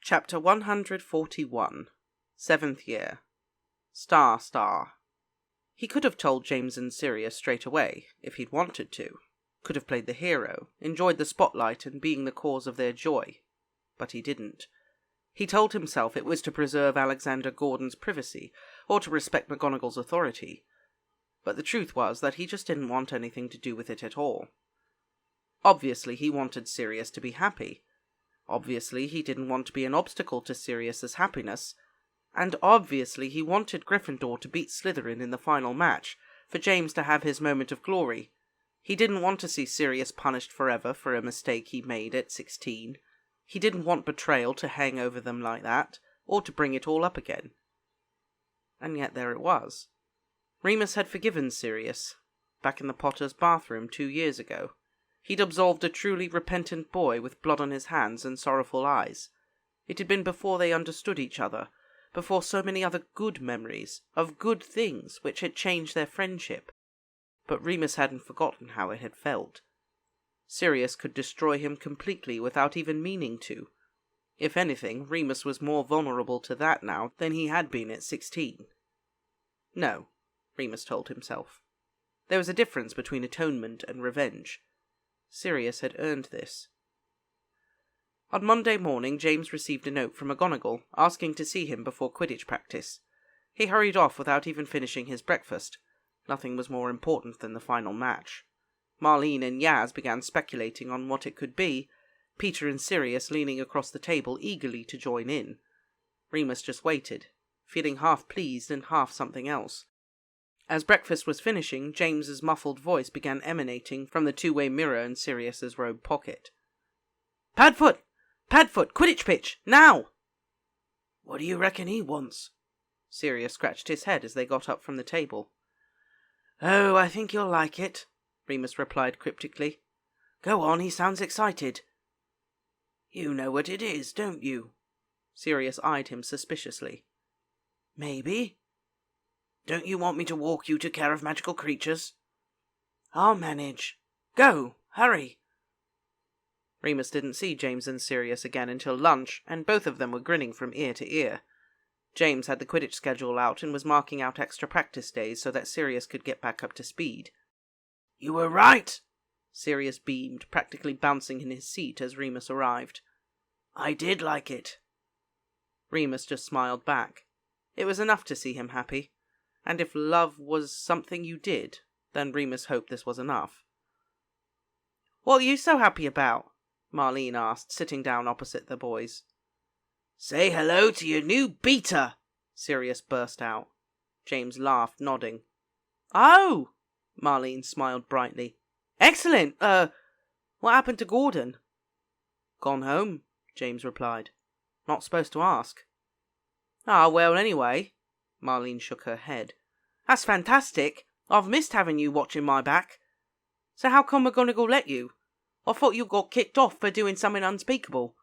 Chapter 141. 7th Year. Star. He could have told James and Sirius straight away, if he'd wanted to. Could have played the hero, enjoyed the spotlight and being the cause of their joy. But he didn't. He told himself it was to preserve Alexander Gordon's privacy, or to respect McGonagall's authority. But the truth was that he just didn't want anything to do with it at all. Obviously he wanted Sirius to be happy. Obviously he didn't want to be an obstacle to Sirius's happiness. And obviously he wanted Gryffindor to beat Slytherin in the final match, for James to have his moment of glory. He didn't want to see Sirius punished forever for a mistake he made at 16. He didn't want betrayal to hang over them like that, or to bring it all up again. And yet there it was. Remus had forgiven Sirius, back in the Potter's bathroom 2 years ago. He'd absolved a truly repentant boy with blood on his hands and sorrowful eyes. It had been before they understood each other, before so many other good memories, of good things, which had changed their friendship. But Remus hadn't forgotten how it had felt. Sirius could destroy him completely without even meaning to. If anything, Remus was more vulnerable to that now than he had been at 16. No, Remus told himself. There was a difference between atonement and revenge. Sirius had earned this. On Monday morning, James received a note from McGonagall asking to see him before Quidditch practice. He hurried off without even finishing his breakfast. Nothing was more important than the final match. Marlene and Yaz began speculating on what it could be, Peter and Sirius leaning across the table eagerly to join in. Remus just waited, feeling half pleased and half something else. As breakfast was finishing, James's muffled voice began emanating from the two-way mirror in Sirius's robe pocket. Padfoot! Padfoot! Quidditch pitch! Now! What do you reckon he wants? Sirius scratched his head as they got up from the table. Oh, I think you'll like it, Remus replied cryptically. Go on, he sounds excited. You know what it is, don't you? Sirius eyed him suspiciously. Maybe. Don't you want me to walk you to care of magical creatures? I'll manage. Go, hurry. Remus didn't see James and Sirius again until lunch, and both of them were grinning from ear to ear. James had the Quidditch schedule out and was marking out extra practice days so that Sirius could get back up to speed. You were right, Sirius beamed, practically bouncing in his seat as Remus arrived. I did like it. Remus just smiled back. It was enough to see him happy. And if love was something you did, then Remus hoped this was enough. What are you so happy about? Marlene asked, sitting down opposite the boys. Say hello to your new beater, Sirius burst out. James laughed, nodding. Oh! Marlene smiled brightly. Excellent! What happened to Gordon? Gone home, James replied. Not supposed to ask. Ah, well, anyway. Marlene shook her head. That's fantastic. I've missed having you watching my back. So how come McGonagall let you? I thought you got kicked off for doing something unspeakable.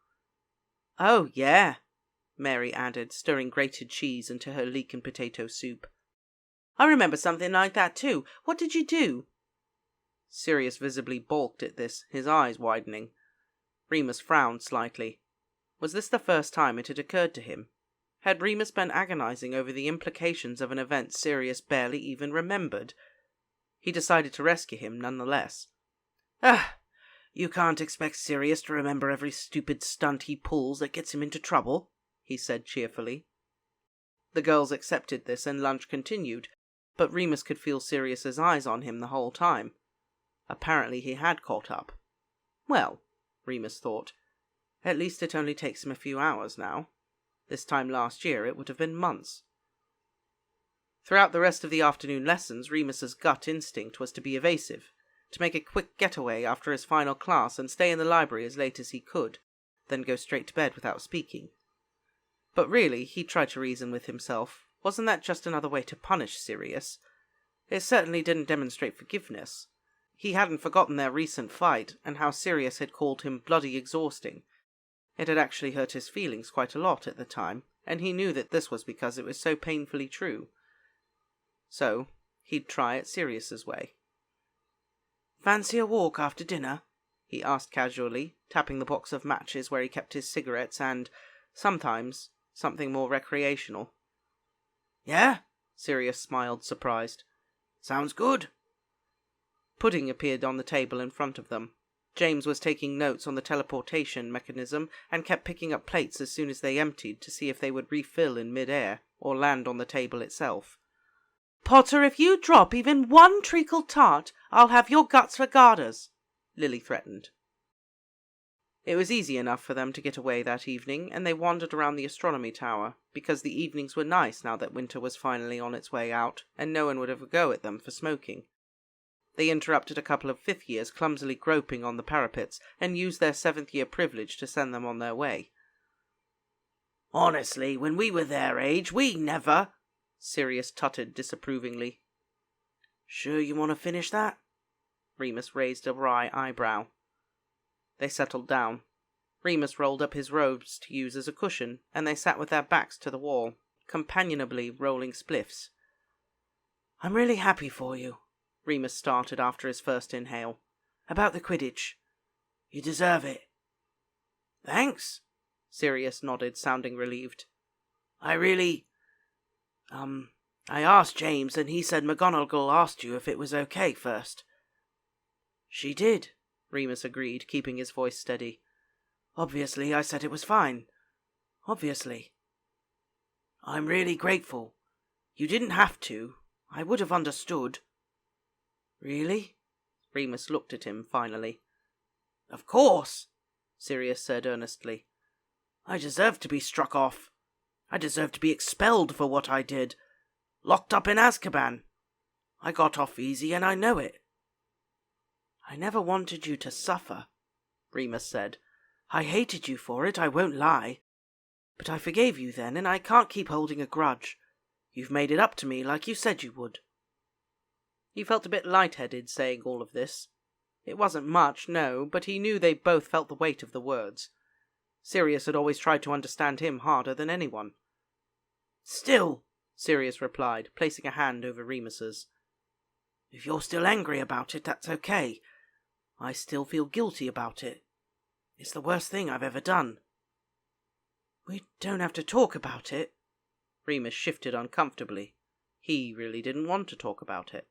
Oh, yeah, Mary added, stirring grated cheese into her leek and potato soup. I remember something like that too. What did you do? Sirius visibly balked at this, his eyes widening. Remus frowned slightly. Was this the first time it had occurred to him? Had Remus been agonizing over the implications of an event Sirius barely even remembered? He decided to rescue him nonetheless. You can't expect Sirius to remember every stupid stunt he pulls that gets him into trouble, he said cheerfully. The girls accepted this and lunch continued, but Remus could feel Sirius's eyes on him the whole time. Apparently he had caught up. Well, Remus thought, at least it only takes him a few hours now. This time last year it would have been months. Throughout the rest of the afternoon lessons, Remus's gut instinct was to be evasive, to make a quick getaway after his final class and stay in the library as late as he could, then go straight to bed without speaking. But really, he tried to reason with himself, wasn't that just another way to punish Sirius? It certainly didn't demonstrate forgiveness. He hadn't forgotten their recent fight, and how Sirius had called him bloody exhausting. It had actually hurt his feelings quite a lot at the time, and he knew that this was because it was so painfully true. So, he'd try it Sirius's way. Fancy a walk after dinner? He asked casually, tapping the box of matches where he kept his cigarettes and, Sometimes something more recreational. Yeah? Sirius smiled, surprised. Sounds good. Pudding appeared on the table in front of them. James was taking notes on the teleportation mechanism and kept picking up plates as soon as they emptied to see if they would refill in mid-air or land on the table itself. "Potter, if you drop even one treacle tart, I'll have your guts for garters," Lily threatened. It was easy enough for them to get away that evening, and they wandered around the astronomy tower, because the evenings were nice now that winter was finally on its way out, and no one would have a go at them for smoking. They interrupted a couple of fifth-years clumsily groping on the parapets, and used their seventh-year privilege to send them on their way. "Honestly, when we were their age, we never—" Sirius tutted disapprovingly. "Sure you want to finish that?" Remus raised a wry eyebrow. They settled down. Remus rolled up his robes to use as a cushion, and they sat with their backs to the wall, companionably rolling spliffs. "I'm really happy for you," Remus started after his first inhale. "About the Quidditch. You deserve it." "Thanks," Sirius nodded, sounding relieved. "I really... I asked James, and he said McGonagall asked you if it was okay first." "She did," Remus agreed, keeping his voice steady. "Obviously, I said it was fine. Obviously. I'm really grateful. You didn't have to. I would have understood." "Really?" Remus looked at him, finally. "Of course," Sirius said earnestly. "I deserve to be struck off. I deserve to be expelled for what I did. Locked up in Azkaban. I got off easy, and I know it." "I never wanted you to suffer," Remus said. "I hated you for it, I won't lie. But I forgave you then, and I can't keep holding a grudge. You've made it up to me like you said you would." He felt a bit lightheaded saying all of this. It wasn't much, no, but he knew they both felt the weight of the words. Sirius had always tried to understand him harder than anyone. "Still," Sirius replied, placing a hand over Remus's. "If you're still angry about it, that's okay. I still feel guilty about it. It's the worst thing I've ever done." "We don't have to talk about it." Remus shifted uncomfortably. He really didn't want to talk about it.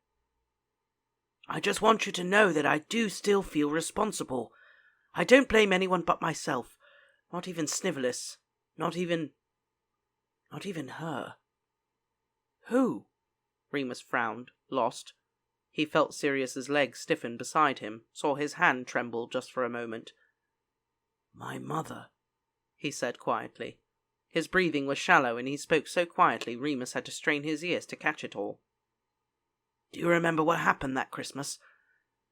"I just want you to know that I do still feel responsible. I don't blame anyone but myself. Not even Snivelus. Not even her." "Who?" Remus frowned, lost. He felt Sirius's legs stiffen beside him, saw his hand tremble just for a moment. "My mother," he said quietly. His breathing was shallow, and he spoke so quietly Remus had to strain his ears to catch it all. "Do you remember what happened that Christmas?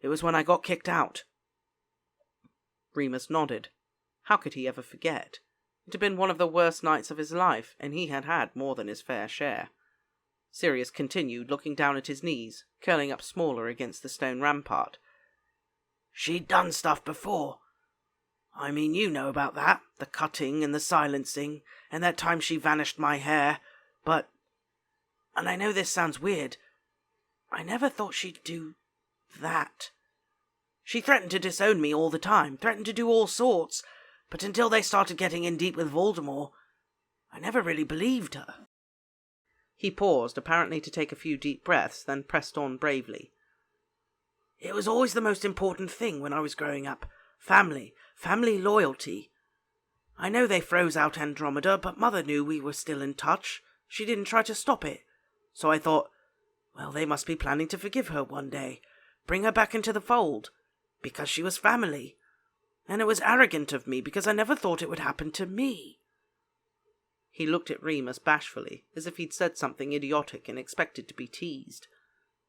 It was when I got kicked out." Remus nodded. How could he ever forget? It had been one of the worst nights of his life, and he had had more than his fair share. Sirius continued, looking down at his knees, curling up smaller against the stone rampart. "She'd done stuff before. I mean, you know about that, the cutting and the silencing, and that time she vanished my hair, but, and I know this sounds weird, I never thought she'd do that. She threatened to disown me all the time, threatened to do all sorts, but until they started getting in deep with Voldemort, I never really believed her." He paused, apparently to take a few deep breaths, then pressed on bravely. "It was always the most important thing when I was growing up. Family loyalty. I know they froze out Andromeda, but Mother knew we were still in touch. She didn't try to stop it. So I thought, well, they must be planning to forgive her one day, bring her back into the fold, because she was family. And it was arrogant of me, because I never thought it would happen to me." He looked at Remus bashfully, as if he'd said something idiotic and expected to be teased.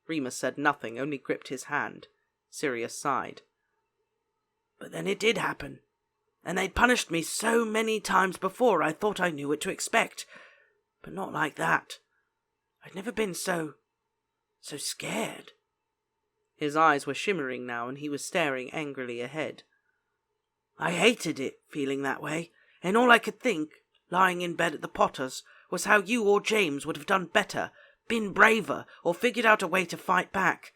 Remus said nothing, only gripped his hand. Sirius sighed. "But then it did happen. And they'd punished me so many times before I thought I knew what to expect. But not like that. I'd never been so scared." His eyes were shimmering now, and he was staring angrily ahead. "I hated it, feeling that way, and all I could think, lying in bed at the Potters, was how you or James would have done better, been braver, or figured out a way to fight back.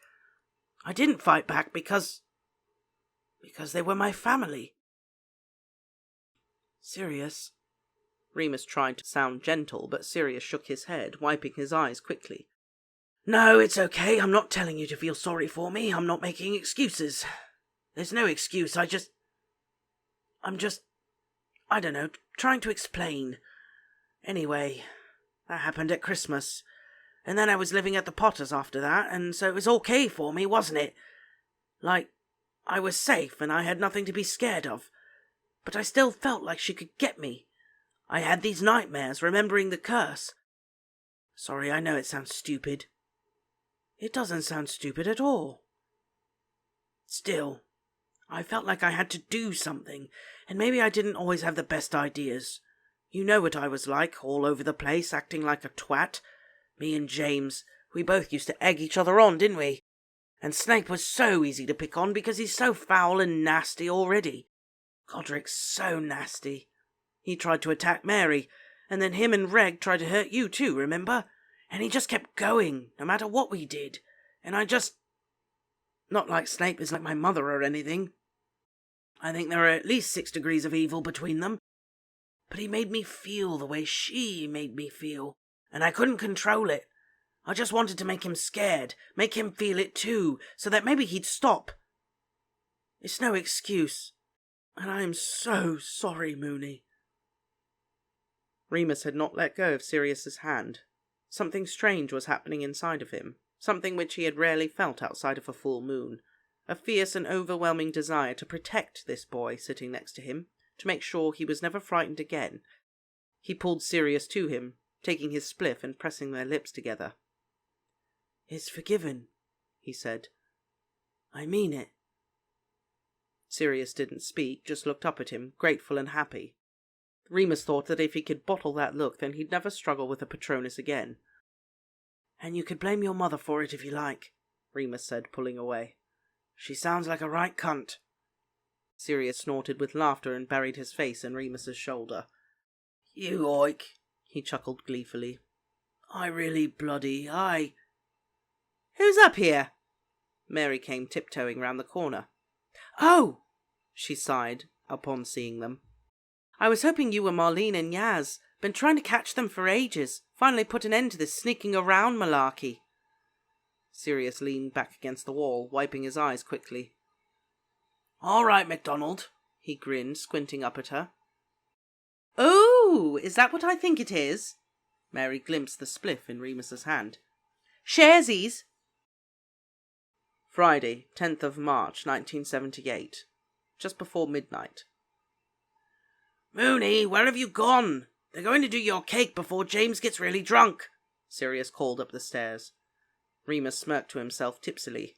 I didn't fight back because they were my family." "Sirius," Remus tried to sound gentle, but Sirius shook his head, wiping his eyes quickly. No, it's okay. I'm not telling you to feel sorry for me. I'm not making excuses. There's no excuse. I don't know, trying to explain. Anyway, that happened at Christmas. And then I was living at the Potters after that, and so it was okay for me, wasn't it? Like, I was safe and I had nothing to be scared of. But I still felt like she could get me. I had these nightmares, remembering the curse. Sorry, I know it sounds stupid. It doesn't sound stupid at all. Still, I felt like I had to do something, and maybe I didn't always have the best ideas. You know what I was like, all over the place, acting like a twat. Me and James, we both used to egg each other on, didn't we? And Snape was so easy to pick on because he's so foul and nasty already. Godric's so nasty. He tried to attack Mary, and then him and Reg tried to hurt you too, remember? And he just kept going, no matter what we did. And I just... Not like Snape is like my mother or anything. I think there are at least 6 degrees of evil between them. But he made me feel the way she made me feel, and I couldn't control it. I just wanted to make him scared, make him feel it too, so that maybe he'd stop. It's no excuse, and I am so sorry, Moony. Remus had not let go of Sirius's hand. Something strange was happening inside of him, something which he had rarely felt outside of a full moon. A fierce and overwhelming desire to protect this boy sitting next to him, to make sure he was never frightened again. He pulled Sirius to him, taking his spliff and pressing their lips together. It's forgiven, he said. I mean it. Sirius didn't speak, just looked up at him, grateful and happy. Remus thought that if he could bottle that look, then he'd never struggle with a Patronus again. And you could blame your mother for it if you like, Remus said, pulling away. She sounds like a right cunt. Sirius snorted with laughter and buried his face in Remus's shoulder. You oik, he chuckled gleefully. I really bloody, Who's up here? Mary came tiptoeing round the corner. Oh, she sighed upon seeing them. I was hoping you were Marlene and Yaz. Been trying to catch them for ages. Finally put an end to this sneaking around malarkey. Sirius leaned back against the wall, wiping his eyes quickly. All right, MacDonald, he grinned, squinting up at her. Oh, is that what I think it is? Mary glimpsed the spliff in Remus's hand. Sharesies. Friday, 10th of March, 1978. Just before midnight. Moony, where have you gone? They're going to do your cake before James gets really drunk, Sirius called up the stairs. Remus smirked to himself tipsily.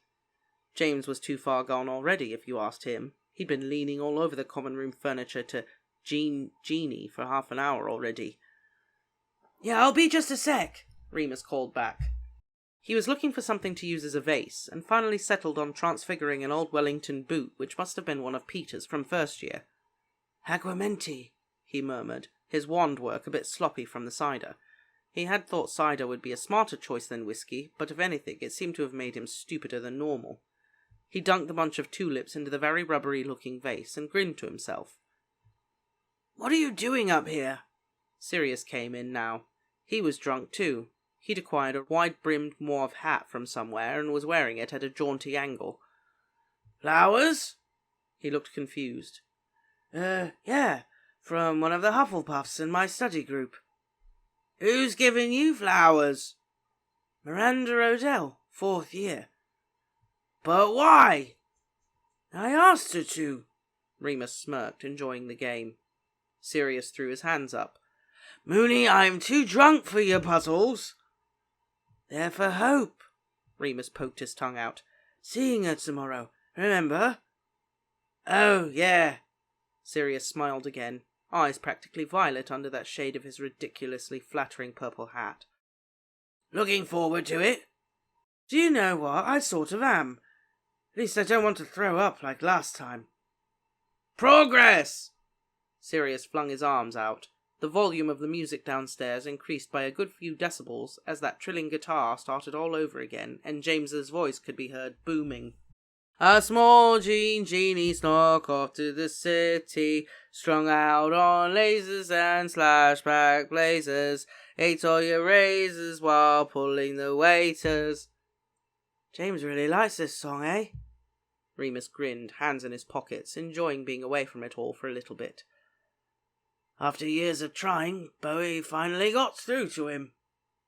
James was too far gone already, if you asked him. He'd been leaning all over the common room furniture to Jeanie for half an hour already. Yeah, I'll be just a sec, Remus called back. He was looking for something to use as a vase, and finally settled on transfiguring an old Wellington boot which must have been one of Peter's from first year. Aguamenti, he murmured, his wand work a bit sloppy from the cider. He had thought cider would be a smarter choice than whiskey, but if anything, it seemed to have made him stupider than normal. He dunked the bunch of tulips into the very rubbery-looking vase and grinned to himself. What are you doing up here? Sirius came in now. He was drunk too. He'd acquired a wide-brimmed mauve hat from somewhere and was wearing it at a jaunty angle. Flowers? He looked confused. Yeah, from one of the Hufflepuffs in my study group. Who's giving you flowers? Miranda Odell, 4th year. But why? I asked her to. Remus smirked, enjoying the game. Sirius threw his hands up. Moony, I'm too drunk for your puzzles. They're for Hope. Remus poked his tongue out. Seeing her tomorrow, remember? Oh, yeah. Sirius smiled again, eyes practically violet under that shade of his ridiculously flattering purple hat. Looking forward to it? Do you know what? I sort of am. At least I don't want to throw up like last time. Progress! Sirius flung his arms out. The volume of the music downstairs increased by a good few decibels as that trilling guitar started all over again and James's voice could be heard booming. A small genie snuck off to the city, strung out on lasers and slashback blazers, ate all your razors while pulling the waiters. James really likes this song, eh? Remus grinned, hands in his pockets, enjoying being away from it all for a little bit. After years of trying, Bowie finally got through to him,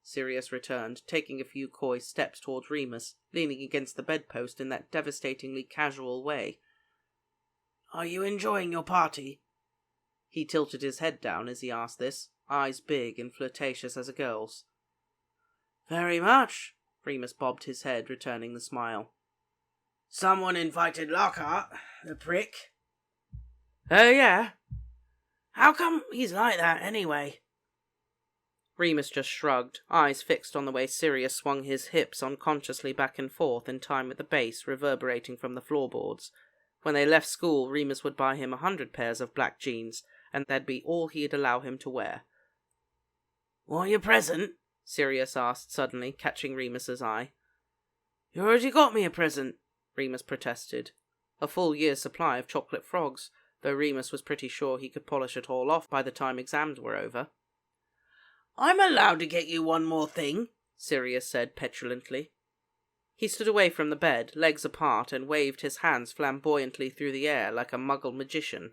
Sirius returned, taking a few coy steps towards Remus, leaning against the bedpost in that devastatingly casual way. Are you enjoying your party? He tilted his head down as he asked this, eyes big and flirtatious as a girl's. Very much, Remus bobbed his head, returning the smile. Someone invited Lockhart, the prick. Oh, yeah? How come he's like that, anyway? Remus just shrugged, eyes fixed on the way Sirius swung his hips unconsciously back and forth in time with the bass reverberating from the floorboards. When they left school, Remus would buy him 100 pairs of black jeans, and that'd be all he'd allow him to wear. Want your present? Sirius asked suddenly, catching Remus's eye. You already got me a present, Remus protested. A full year's supply of chocolate frogs, though Remus was pretty sure he could polish it all off by the time exams were over. I'm allowed to get you one more thing, Sirius said petulantly. He stood away from the bed, legs apart, and waved his hands flamboyantly through the air like a muggle magician.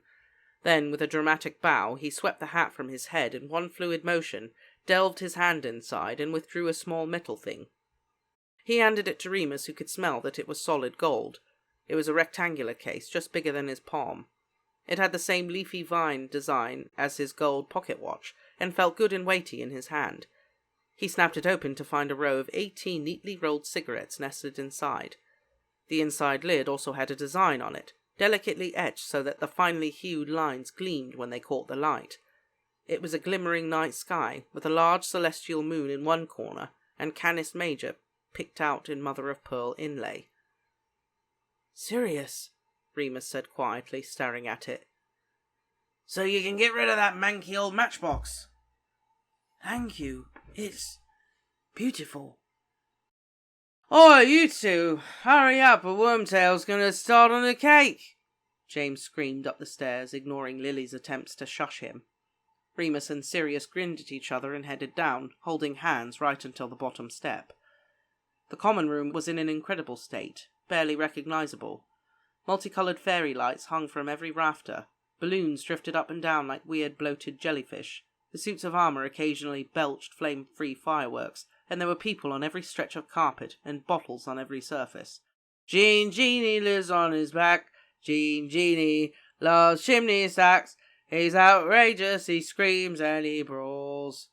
Then, with a dramatic bow, he swept the hat from his head in one fluid motion, delved his hand inside, and withdrew a small metal thing. He handed it to Remus, who could smell that it was solid gold. It was a rectangular case, just bigger than his palm. It had the same leafy vine design as his gold pocket watch, and felt good and weighty in his hand. He snapped it open to find a row of 18 neatly rolled cigarettes nested inside. The inside lid also had a design on it, delicately etched so that the finely hued lines gleamed when they caught the light. It was a glimmering night sky, with a large celestial moon in one corner, and Canis Major picked out in mother-of-pearl inlay. Sirius, Remus said quietly, staring at it. So you can get rid of that manky old matchbox. Thank you. It's beautiful. Oh, you two, hurry up, or Wormtail's going to start on the cake, James screamed up the stairs, ignoring Lily's attempts to shush him. Remus and Sirius grinned at each other and headed down, holding hands right until the bottom step. The common room was in an incredible state, barely recognisable. Multicoloured fairy lights hung from every rafter. Balloons drifted up and down like weird bloated jellyfish. The suits of armour occasionally belched flame-free fireworks, and there were people on every stretch of carpet and bottles on every surface. Genie lives on his back. Genie loves chimney stacks. He's outrageous, he screams and he brawls.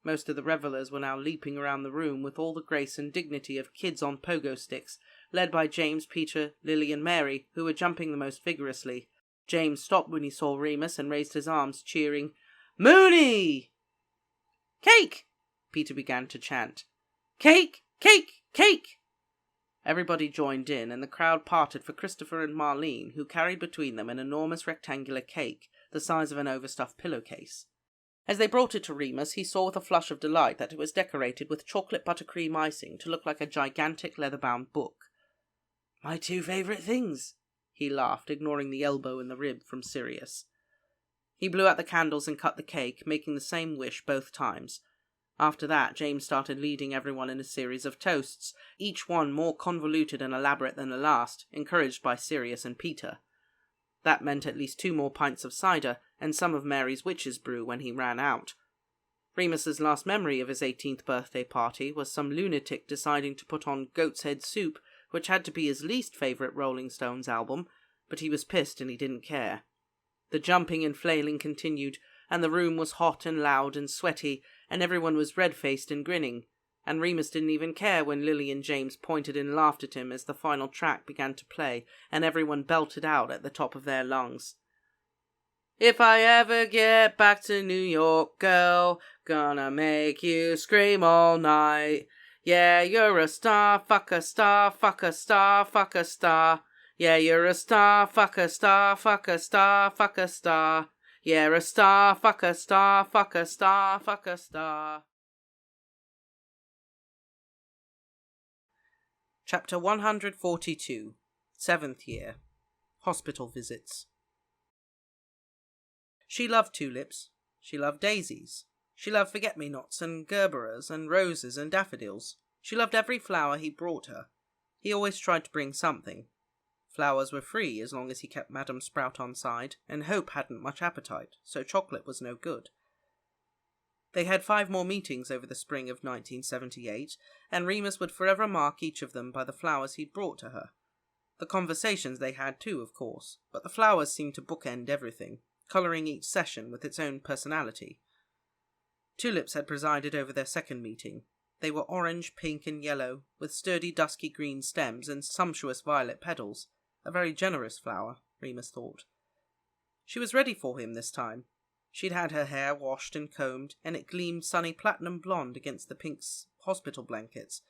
Most of the revellers were now leaping around the room with all the grace and dignity of kids on pogo sticks, led by James, Peter, Lily and Mary, who were jumping the most vigorously. James stopped when he saw Remus and raised his arms, cheering, Moony! Cake! Peter began to chant. Cake! Cake! Cake! Everybody joined in, and the crowd parted for Christopher and Marlene, who carried between them an enormous rectangular cake, the size of an overstuffed pillowcase. As they brought it to Remus, he saw with a flush of delight that it was decorated with chocolate buttercream icing to look like a gigantic leather-bound book. My two favourite things, he laughed, ignoring the elbow in the rib from Sirius. He blew out the candles and cut the cake, making the same wish both times. After that, James started leading everyone in a series of toasts, each one more convoluted and elaborate than the last, encouraged by Sirius and Peter. That meant at least 2 more pints of cider, and some of Mary's witch's brew when he ran out. Remus's last memory of his 18th birthday party was some lunatic deciding to put on Goat's Head Soup, which had to be his least favourite Rolling Stones album, but he was pissed and he didn't care. The jumping and flailing continued, and the room was hot and loud and sweaty, and everyone was red-faced and grinning, and Remus didn't even care when Lily and James pointed and laughed at him as the final track began to play, and everyone belted out at the top of their lungs. If I ever get back to New York, girl, gonna make you scream all night. Yeah, you're a star, fuck a star, fuck a star, fuck a star. Yeah, you're a star, fuck a star, fuck a star, fuck a star. Yeah, a star, fuck a star, fuck a star, fuck a star. Chapter 142. 7th year. Hospital visits. She loved tulips. She loved daisies. She loved forget-me-nots and gerberas and roses and daffodils. She loved every flower he brought her. He always tried to bring something. Flowers were free as long as he kept Madame Sprout on side, and Hope hadn't much appetite, so chocolate was no good. They had 5 more meetings over the spring of 1978, and Remus would forever mark each of them by the flowers he'd brought to her. The conversations they had too, of course, but the flowers seemed to bookend everything, colouring each session with its own personality. Tulips had presided over their second meeting. They were orange, pink and yellow, with sturdy dusky green stems and sumptuous violet petals. A very generous flower, Remus thought. She was ready for him this time. She'd had her hair washed and combed, and it gleamed sunny platinum blonde against the pink hospital blankets.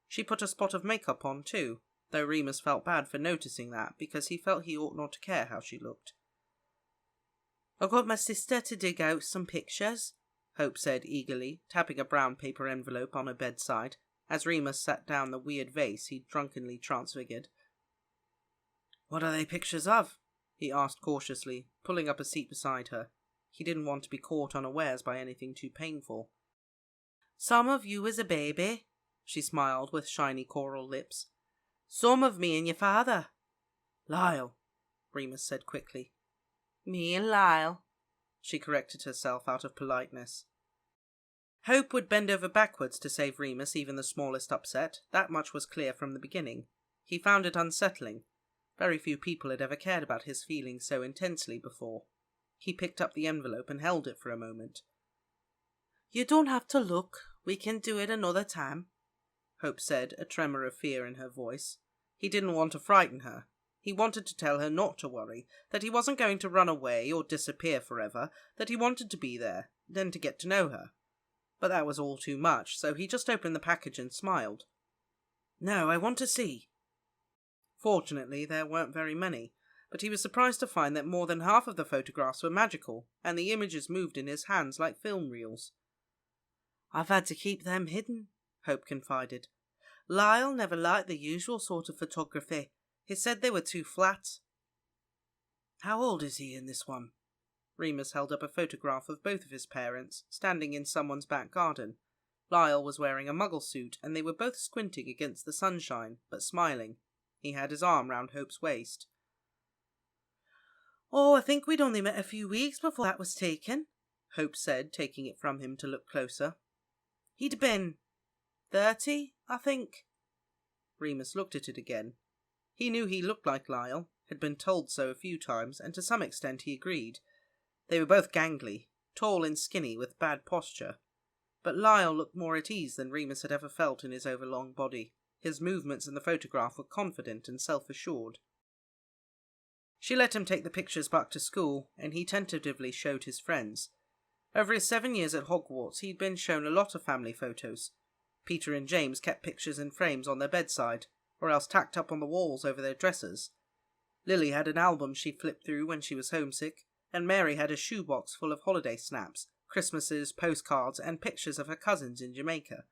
She put a spot of makeup on too, though Remus felt bad for noticing that, because he felt he ought not to care how she looked. "I got my sister to dig out some pictures," Hope said eagerly, tapping a brown paper envelope on her bedside, as Remus sat down the weird vase he'd drunkenly transfigured. "What are they pictures of?" he asked cautiously, pulling up a seat beside her. He didn't want to be caught unawares by anything too painful. "Some of you as a baby," she smiled with shiny coral lips. "Some of me and your father." "Lyle," Remus said quickly. "Me and Lyle," she corrected herself out of politeness. Hope would bend over backwards to save Remus even the smallest upset. That much was clear from the beginning. He found it unsettling. Very few people had ever cared about his feelings so intensely before. He picked up the envelope and held it for a moment. "You don't have to look. We can do it another time," Hope said, a tremor of fear in her voice. He didn't want to frighten her. He wanted to tell her not to worry, that he wasn't going to run away or disappear forever, that he wanted to be there, then to get to know her. But that was all too much, so he just opened the package and smiled. "No, I want to see." Fortunately, there weren't very many, but he was surprised to find that more than half of the photographs were magical, and the images moved in his hands like film reels. "I've had to keep them hidden," Hope confided. "Lyle never liked the usual sort of photography. He said they were too flat." "How old is he in this one?" Remus held up a photograph of both of his parents, standing in someone's back garden. Lyle was wearing a muggle suit, and they were both squinting against the sunshine, but smiling. He had his arm round Hope's waist. "Oh, I think we'd only met a few weeks before that was taken," Hope said, taking it from him to look closer. "He'd been 30, I think." Remus looked at it again. He knew he looked like Lyle, had been told so a few times, and to some extent he agreed. They were both gangly, tall and skinny with bad posture. But Lyle looked more at ease than Remus had ever felt in his overlong body. His movements in the photograph were confident and self-assured. She let him take the pictures back to school, and he tentatively showed his friends. Over his 7 years at Hogwarts, he'd been shown a lot of family photos. Peter and James kept pictures in frames on their bedside, or else tacked up on the walls over their dressers. Lily had an album she flipped through when she was homesick, and Mary had a shoebox full of holiday snaps, Christmases, postcards, and pictures of her cousins in Jamaica.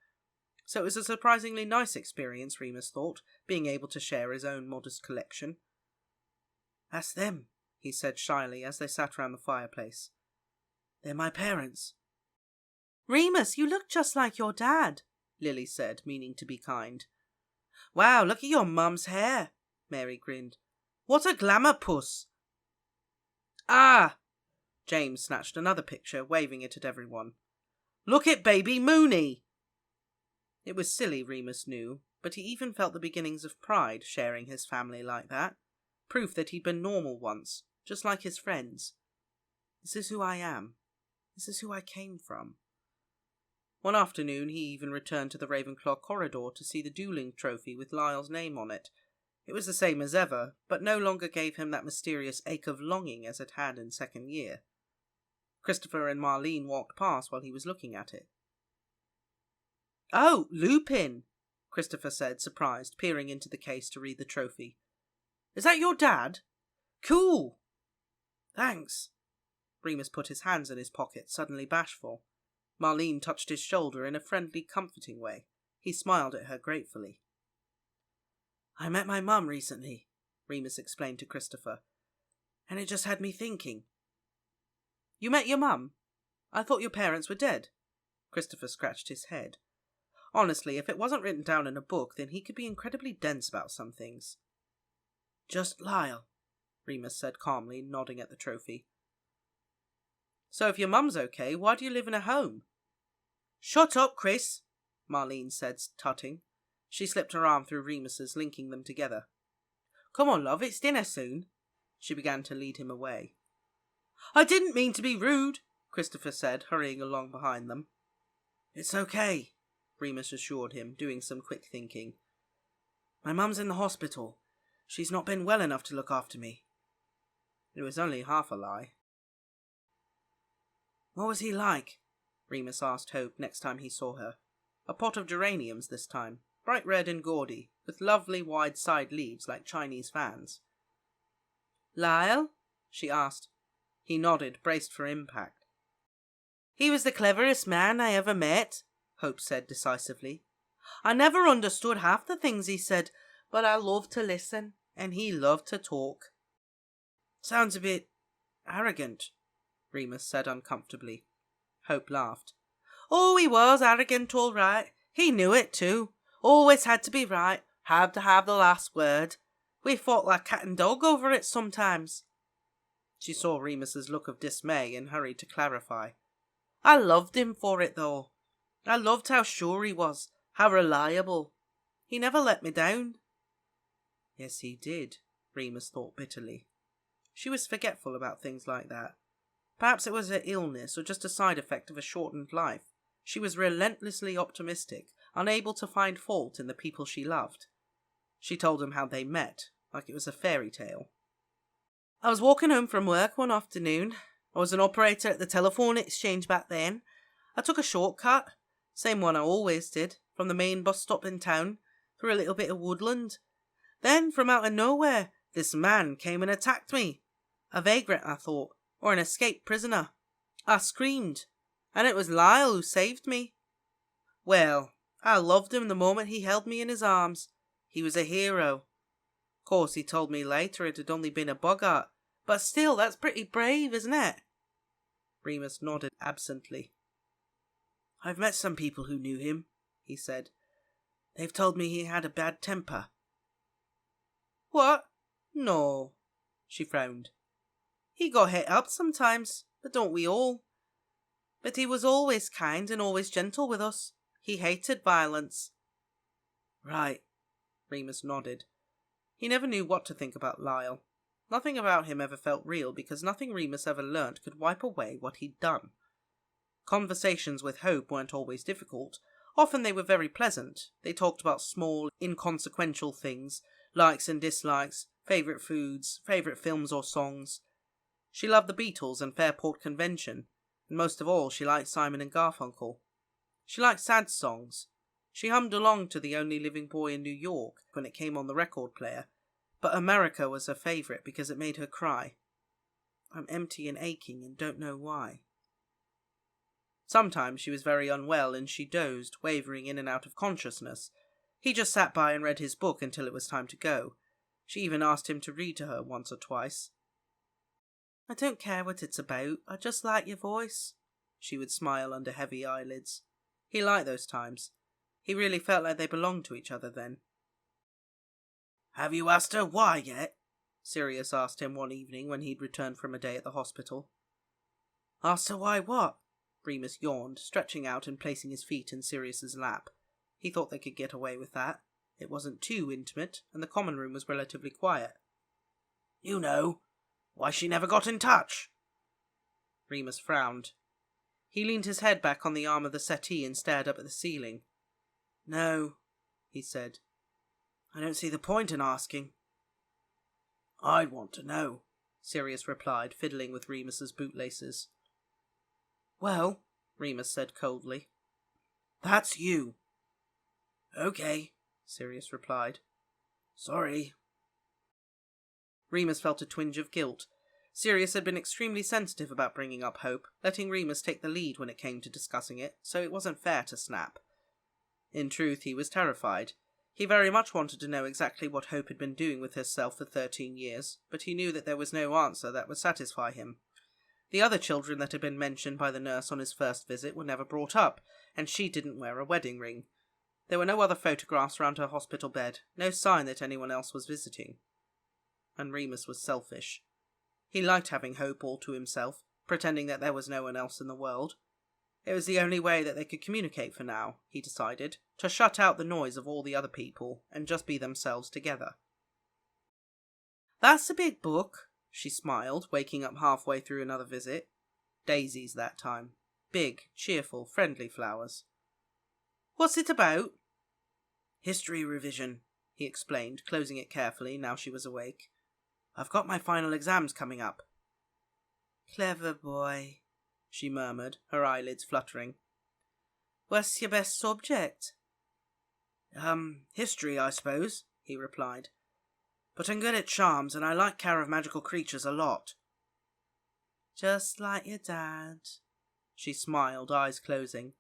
So it was a surprisingly nice experience, Remus thought, being able to share his own modest collection. "That's them," he said shyly as they sat round the fireplace. "They're my parents." "Remus, you look just like your dad," Lily said, meaning to be kind. "Wow, look at your mum's hair," Mary grinned. "What a glamour puss." "Ah!" James snatched another picture, waving it at everyone. "Look at baby Moony!" It was silly, Remus knew, but he even felt the beginnings of pride sharing his family like that. Proof that he'd been normal once, just like his friends. This is who I am. This is who I came from. One afternoon he even returned to the Ravenclaw corridor to see the dueling trophy with Lyle's name on it. It was the same as ever, but no longer gave him that mysterious ache of longing as it had in second year. Christopher and Marlene walked past while he was looking at it. "Oh, Lupin!" Christopher said, surprised, peering into the case to read the trophy. "Is that your dad? Cool!" "Thanks." Remus put his hands in his pockets, suddenly bashful. Marlene touched his shoulder in a friendly, comforting way. He smiled at her gratefully. "I met my mum recently," Remus explained to Christopher, and it just had me thinking. You met your mum? I thought your parents were dead. Christopher scratched his head. Honestly, if it wasn't written down in a book, then he could be incredibly dense about some things. Just Lyle, Remus said calmly, nodding at the trophy. So if your mum's okay, why do you live in a home? Shut up, Chris, Marlene said, tutting. She slipped her arm through Remus's, linking them together. Come on, love, it's dinner soon. She began to lead him away. I didn't mean to be rude, Christopher said, hurrying along behind them. It's okay, Remus assured him, doing some quick thinking. My mum's in the hospital. She's not been well enough to look after me. It was only half a lie. What was he like? Remus asked Hope next time he saw her. A pot of geraniums this time, bright red and gaudy, with lovely wide side leaves like Chinese fans. Lyle? She asked. He nodded, braced for impact. He was the cleverest man I ever met, Hope said decisively. I never understood half the things he said, but I loved to listen, and he loved to talk. Sounds a bit arrogant, Remus said uncomfortably. Hope laughed. Oh, he was arrogant, all right. He knew it, too. Always had to be right, had to have the last word. We fought like cat and dog over it sometimes. She saw Remus's look of dismay and hurried to clarify. I loved him for it, though. I loved how sure he was, how reliable. He never let me down. Yes, he did, Remus thought bitterly. She was forgetful about things like that. Perhaps it was her illness or just a side effect of a shortened life. She was relentlessly optimistic, unable to find fault in the people she loved. She told him how they met, like it was a fairy tale. I was walking home from work one afternoon. I was an operator at the telephone exchange back then. I took a shortcut, same one I always did, from the main bus stop in town, through a little bit of woodland. Then, from out of nowhere, this man came and attacked me. A vagrant, I thought, or an escaped prisoner. I screamed, and it was Lyle who saved me. Well, I loved him the moment he held me in his arms. He was a hero. Of course, he told me later it had only been a boggart, but still, that's pretty brave, isn't it? Remus nodded absently. I've met some people who knew him, he said. They've told me he had a bad temper. What? No, she frowned. He got hit up sometimes, but don't we all? But he was always kind and always gentle with us. He hated violence. Right, Remus nodded. He never knew what to think about Lyle. Nothing about him ever felt real because nothing Remus ever learnt could wipe away what he'd done. Conversations with Hope weren't always difficult. Often they were very pleasant. They talked about small, inconsequential things, likes and dislikes, favourite foods, favourite films or songs. She loved the Beatles and Fairport Convention, and most of all she liked Simon and Garfunkel. She liked sad songs. She hummed along to The Only Living Boy in New York when it came on the record player, but America was her favourite because it made her cry. I'm empty and aching and don't know why. Sometimes she was very unwell and she dozed, wavering in and out of consciousness. He just sat by and read his book until it was time to go. She even asked him to read to her once or twice. I don't care what it's about, I just like your voice, she would smile under heavy eyelids. He liked those times. He really felt like they belonged to each other then. Have you asked her why yet? Sirius asked him one evening when he'd returned from a day at the hospital. Asked her why what? Remus yawned, stretching out and placing his feet in Sirius's lap. He thought they could get away with that. It wasn't too intimate, and the common room was relatively quiet. You know, why she never got in touch. Remus frowned. He leaned his head back on the arm of the settee and stared up at the ceiling. No, he said. I don't see the point in asking. I'd want to know, Sirius replied, fiddling with Remus's bootlaces. Well, Remus said coldly, that's you. Okay, Sirius replied. Sorry. Remus felt a twinge of guilt. Sirius had been extremely sensitive about bringing up Hope, letting Remus take the lead when it came to discussing it, so it wasn't fair to snap. In truth, he was terrified. He very much wanted to know exactly what Hope had been doing with herself for 13 years, but he knew that there was no answer that would satisfy him. The other children that had been mentioned by the nurse on his first visit were never brought up, and she didn't wear a wedding ring. There were no other photographs around her hospital bed, no sign that anyone else was visiting. And Remus was selfish. He liked having Hope all to himself, pretending that there was no one else in the world. It was the only way that they could communicate for now, he decided, to shut out the noise of all the other people and just be themselves together. "That's a big book," she smiled, waking up halfway through another visit. Daisies that time. Big, cheerful, friendly flowers. "What's it about?" "History revision," he explained, closing it carefully now she was awake. "I've got my final exams coming up." "Clever boy," she murmured, her eyelids fluttering. "What's your best subject?" History, I suppose," he replied. "But I'm good at charms, and I like care of magical creatures a lot." "Just like your dad," she smiled, eyes closing.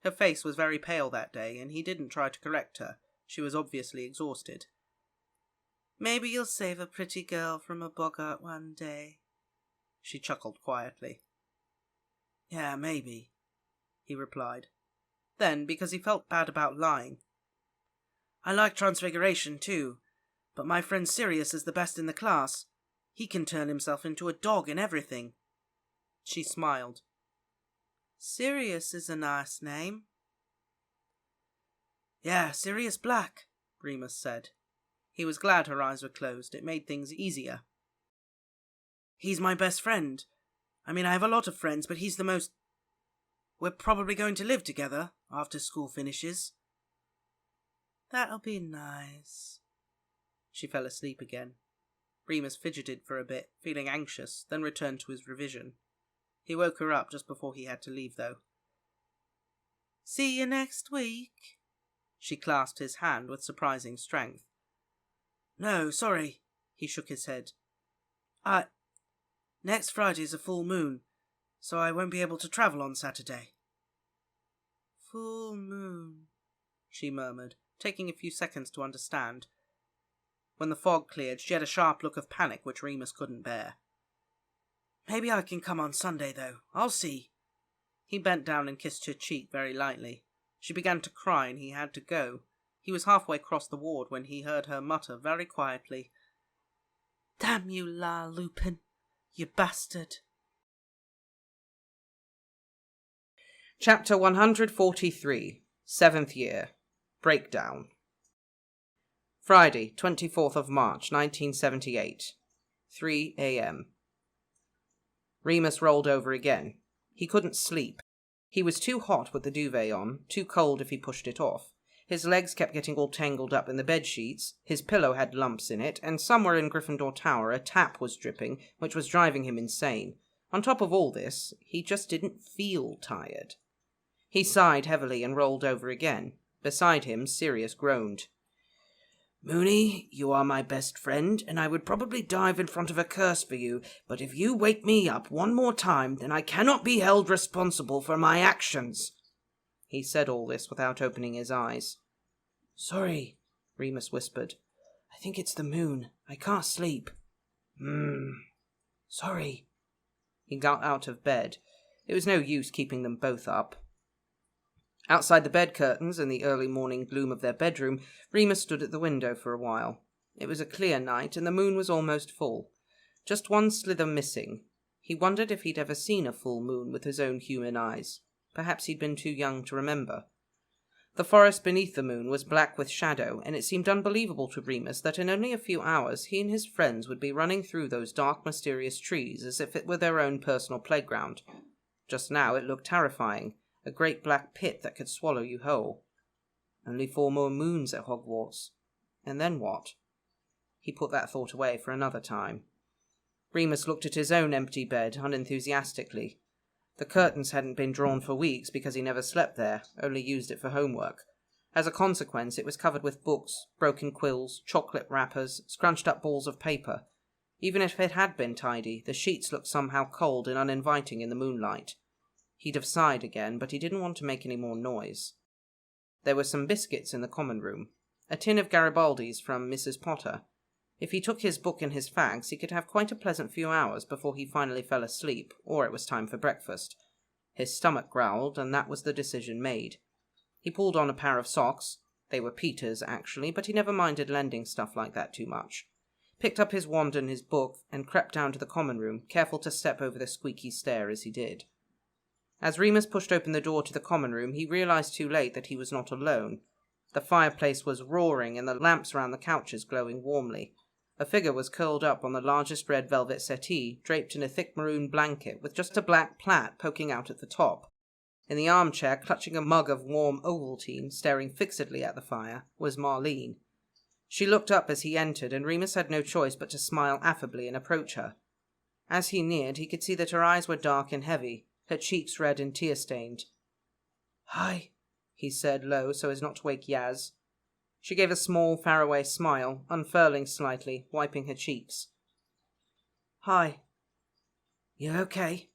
Her face was very pale that day, and he didn't try to correct her. She was obviously exhausted. "Maybe you'll save a pretty girl from a boggart one day." She chuckled quietly. "Yeah, maybe," he replied. Then, because he felt bad about lying, "I like transfiguration too, but my friend Sirius is the best in the class. He can turn himself into a dog and everything." She smiled. "Sirius is a nice name." "Yeah, Sirius Black," Remus said. He was glad her eyes were closed. It made things easier. "He's my best friend. I mean, I have a lot of friends, but he's the most... We're probably going to live together after school finishes." "That'll be nice." She fell asleep again. Remus fidgeted for a bit, feeling anxious, then returned to his revision. He woke her up just before he had to leave, though. "See you next week." She clasped his hand with surprising strength. "No, sorry," he shook his head. Next Friday's a full moon, so I won't be able to travel on Saturday." "Full moon," she murmured, taking a few seconds to understand. When the fog cleared, she had a sharp look of panic which Remus couldn't bear. "Maybe I can come on Sunday, though. I'll see." He bent down and kissed her cheek very lightly. She began to cry and he had to go. He was halfway across the ward when he heard her mutter very quietly, "Damn you, Lupin, you bastard." Chapter 143, 7th Year. Breakdown. Friday, 24th of March, 1978. 3 a.m. Remus rolled over again. He couldn't sleep. He was too hot with the duvet on, too cold if he pushed it off. His legs kept getting all tangled up in the bedsheets, his pillow had lumps in it, and somewhere in Gryffindor Tower a tap was dripping, which was driving him insane. On top of all this, he just didn't feel tired. He sighed heavily and rolled over again. Beside him, Sirius groaned. "Moony, you are my best friend, and I would probably dive in front of a curse for you, but if you wake me up one more time, then I cannot be held responsible for my actions." He said all this without opening his eyes. "Sorry," Remus whispered. "I think it's the moon. I can't sleep." Sorry." He got out of bed. It was no use keeping them both up. Outside the bed curtains, in the early morning gloom of their bedroom, Remus stood at the window for a while. It was a clear night, and the moon was almost full. Just one slither missing. He wondered if he'd ever seen a full moon with his own human eyes. Perhaps he'd been too young to remember. The forest beneath the moon was black with shadow, and it seemed unbelievable to Remus that in only a few hours he and his friends would be running through those dark, mysterious trees as if it were their own personal playground. Just now it looked terrifying, a great black pit that could swallow you whole. Only 4 more moons at Hogwarts. And then what? He put that thought away for another time. Remus looked at his own empty bed unenthusiastically. The curtains hadn't been drawn for weeks because he never slept there, only used it for homework. As a consequence, it was covered with books, broken quills, chocolate wrappers, scrunched up balls of paper. Even if it had been tidy, the sheets looked somehow cold and uninviting in the moonlight. He'd have sighed again, but he didn't want to make any more noise. There were some biscuits in the common room. A tin of Garibaldi's from Mrs. Potter. If he took his book and his fags, he could have quite a pleasant few hours before he finally fell asleep, or it was time for breakfast. His stomach growled, and that was the decision made. He pulled on a pair of socks. They were Peter's, actually, but he never minded lending stuff like that too much. Picked up his wand and his book, and crept down to the common room, careful to step over the squeaky stair as he did. As Remus pushed open the door to the common room, he realized too late that he was not alone. The fireplace was roaring, and the lamps round the couches glowing warmly. A figure was curled up on the largest red velvet settee, draped in a thick maroon blanket, with just a black plait poking out at the top. In the armchair, clutching a mug of warm Ovaltine, staring fixedly at the fire, was Marlene. She looked up as he entered, and Remus had no choice but to smile affably and approach her. As he neared, he could see that her eyes were dark and heavy, her cheeks red and tear-stained. "Hi," he said low so as not to wake Yaz. She gave a small, faraway smile, unfurling slightly, wiping her cheeks. "Hi. You okay?"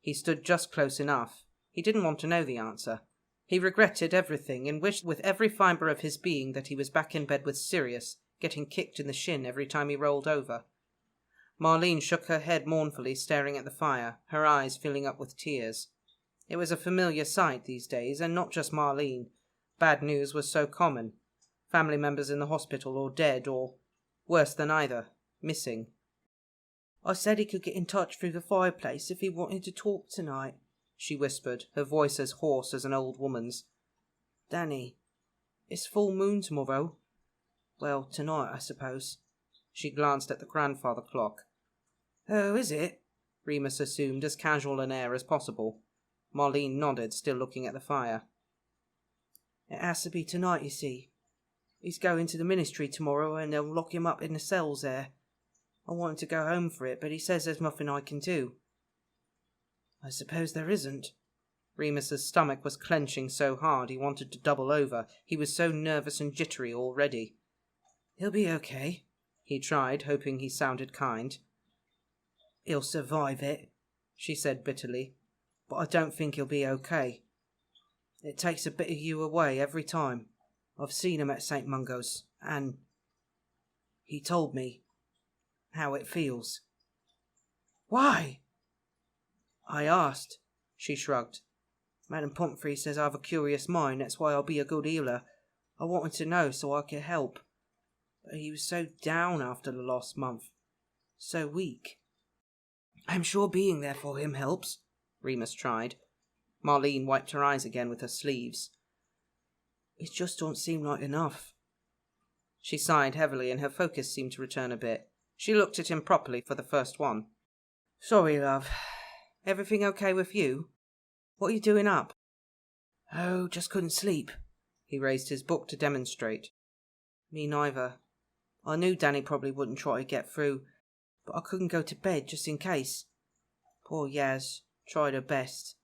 He stood just close enough. He didn't want to know the answer. He regretted everything and wished with every fibre of his being that he was back in bed with Sirius, getting kicked in the shin every time he rolled over. Marlene shook her head mournfully, staring at the fire, her eyes filling up with tears. It was a familiar sight these days, and not just Marlene. Bad news was so common. Family members in the hospital or dead or, worse than either, missing. "I said he could get in touch through the fireplace if he wanted to talk tonight," she whispered, her voice as hoarse as an old woman's. "Danny, it's full moon tomorrow. Well, tonight, I suppose." She glanced at the grandfather clock. "Oh, is it?" Remus assumed as casual an air as possible. Marlene nodded, still looking at the fire. "It has to be tonight, you see. He's going to the ministry tomorrow, and they'll lock him up in the cells there. I wanted to go home for it, but he says there's nothing I can do." "I suppose there isn't." Remus's stomach was clenching so hard he wanted to double over. He was so nervous and jittery already. "He'll be okay," he tried, hoping he sounded kind. "He'll survive it," she said bitterly, "but I don't think he'll be okay. It takes a bit of you away every time. I've seen him at St. Mungo's, and he told me how it feels." "Why?" "I asked." She shrugged. "Madam Pomfrey says I have a curious mind, that's why I'll be a good healer. I wanted to know so I could help. But he was so down after the last month. So weak." "I'm sure being there for him helps," Remus tried. Marlene wiped her eyes again with her sleeves. "It just don't seem like enough." She sighed heavily, and her focus seemed to return a bit. She looked at him properly for the first one. "Sorry, love. Everything okay with you? What are you doing up?" "Oh, just couldn't sleep." He raised his book to demonstrate. "Me neither. I knew Danny probably wouldn't try to get through, but I couldn't go to bed just in case. Poor Yaz tried her best."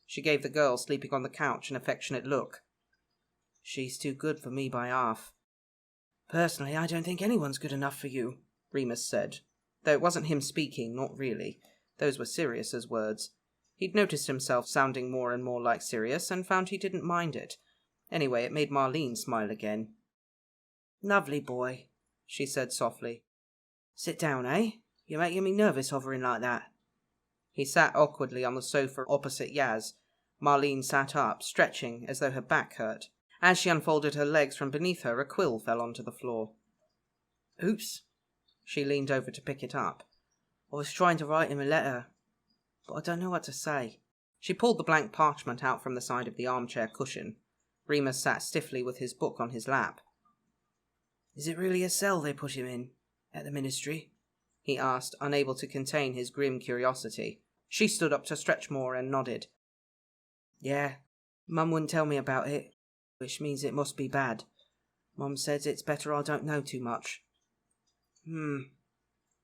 She gave the girl sleeping on the couch an affectionate look. "She's too good for me by half." "Personally, I don't think anyone's good enough for you," Remus said, though it wasn't him speaking, not really. Those were Sirius's words. He'd noticed himself sounding more and more like Sirius, and found he didn't mind it. Anyway, it made Marlene smile again. "Lovely boy," she said softly. "Sit down, eh? You're making me nervous hovering like that." He sat awkwardly on the sofa opposite Yaz. Marlene sat up, stretching as though her back hurt. As she unfolded her legs from beneath her, a quill fell onto the floor. "Oops." She leaned over to pick it up. "I was trying to write him a letter, but I don't know what to say." She pulled the blank parchment out from the side of the armchair cushion. Remus sat stiffly with his book on his lap. "Is it really a cell they put him in, at the ministry?" he asked, unable to contain his grim curiosity. She stood up to stretch more and nodded. "Yeah, Mum wouldn't tell me about it, which means it must be bad. Mum says it's better I don't know too much."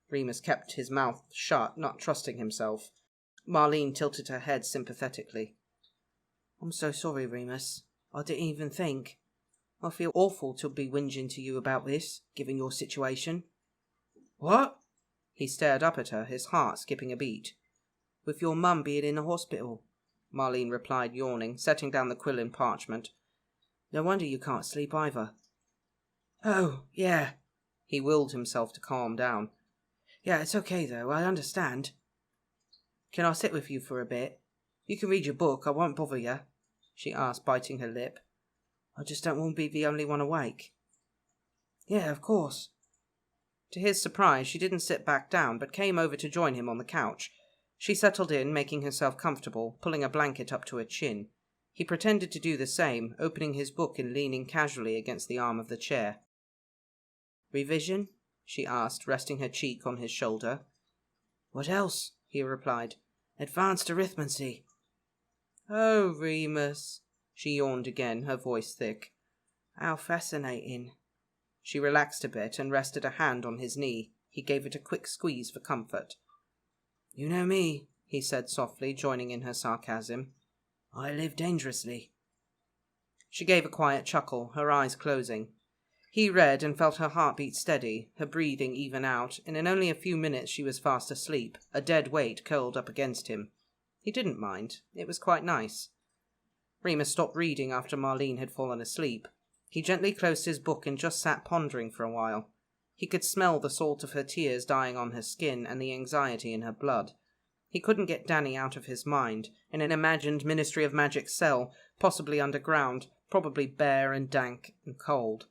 Remus kept his mouth shut, not trusting himself. Marlene tilted her head sympathetically. "I'm so sorry, Remus. I didn't even think. I feel awful to be whinging to you about this, given your situation." "What?" He stared up at her, his heart skipping a beat. "With your mum being in the hospital," Marlene replied, yawning, setting down the quill and parchment. "No wonder you can't sleep either." Oh, yeah. He willed himself to calm down. Yeah, it's okay though, I understand. Can I sit with you for a bit? You can read your book, I won't bother you, she asked, biting her lip. I just don't want to be the only one awake. Yeah, of course. To his surprise, she didn't sit back down, but came over to join him on the couch. She settled in, making herself comfortable, pulling a blanket up to her chin. He pretended to do the same, opening his book and leaning casually against the arm of the chair. Revision? She asked, resting her cheek on his shoulder. What else? He replied. Advanced arithmancy. Oh, Remus, she yawned again, her voice thick. How fascinating. She relaxed a bit and rested a hand on his knee. He gave it a quick squeeze for comfort. You know me, he said softly, joining in her sarcasm. I live dangerously. She gave a quiet chuckle, her eyes closing. He read and felt her heartbeat steady, her breathing even out, and in only a few minutes she was fast asleep, a dead weight curled up against him. He didn't mind. It was quite nice. Remus stopped reading after Marlene had fallen asleep. He gently closed his book and just sat pondering for a while. He could smell the salt of her tears dying on her skin and the anxiety in her blood. He couldn't get Danny out of his mind, in an imagined Ministry of Magic cell, possibly underground, probably bare and dank and cold.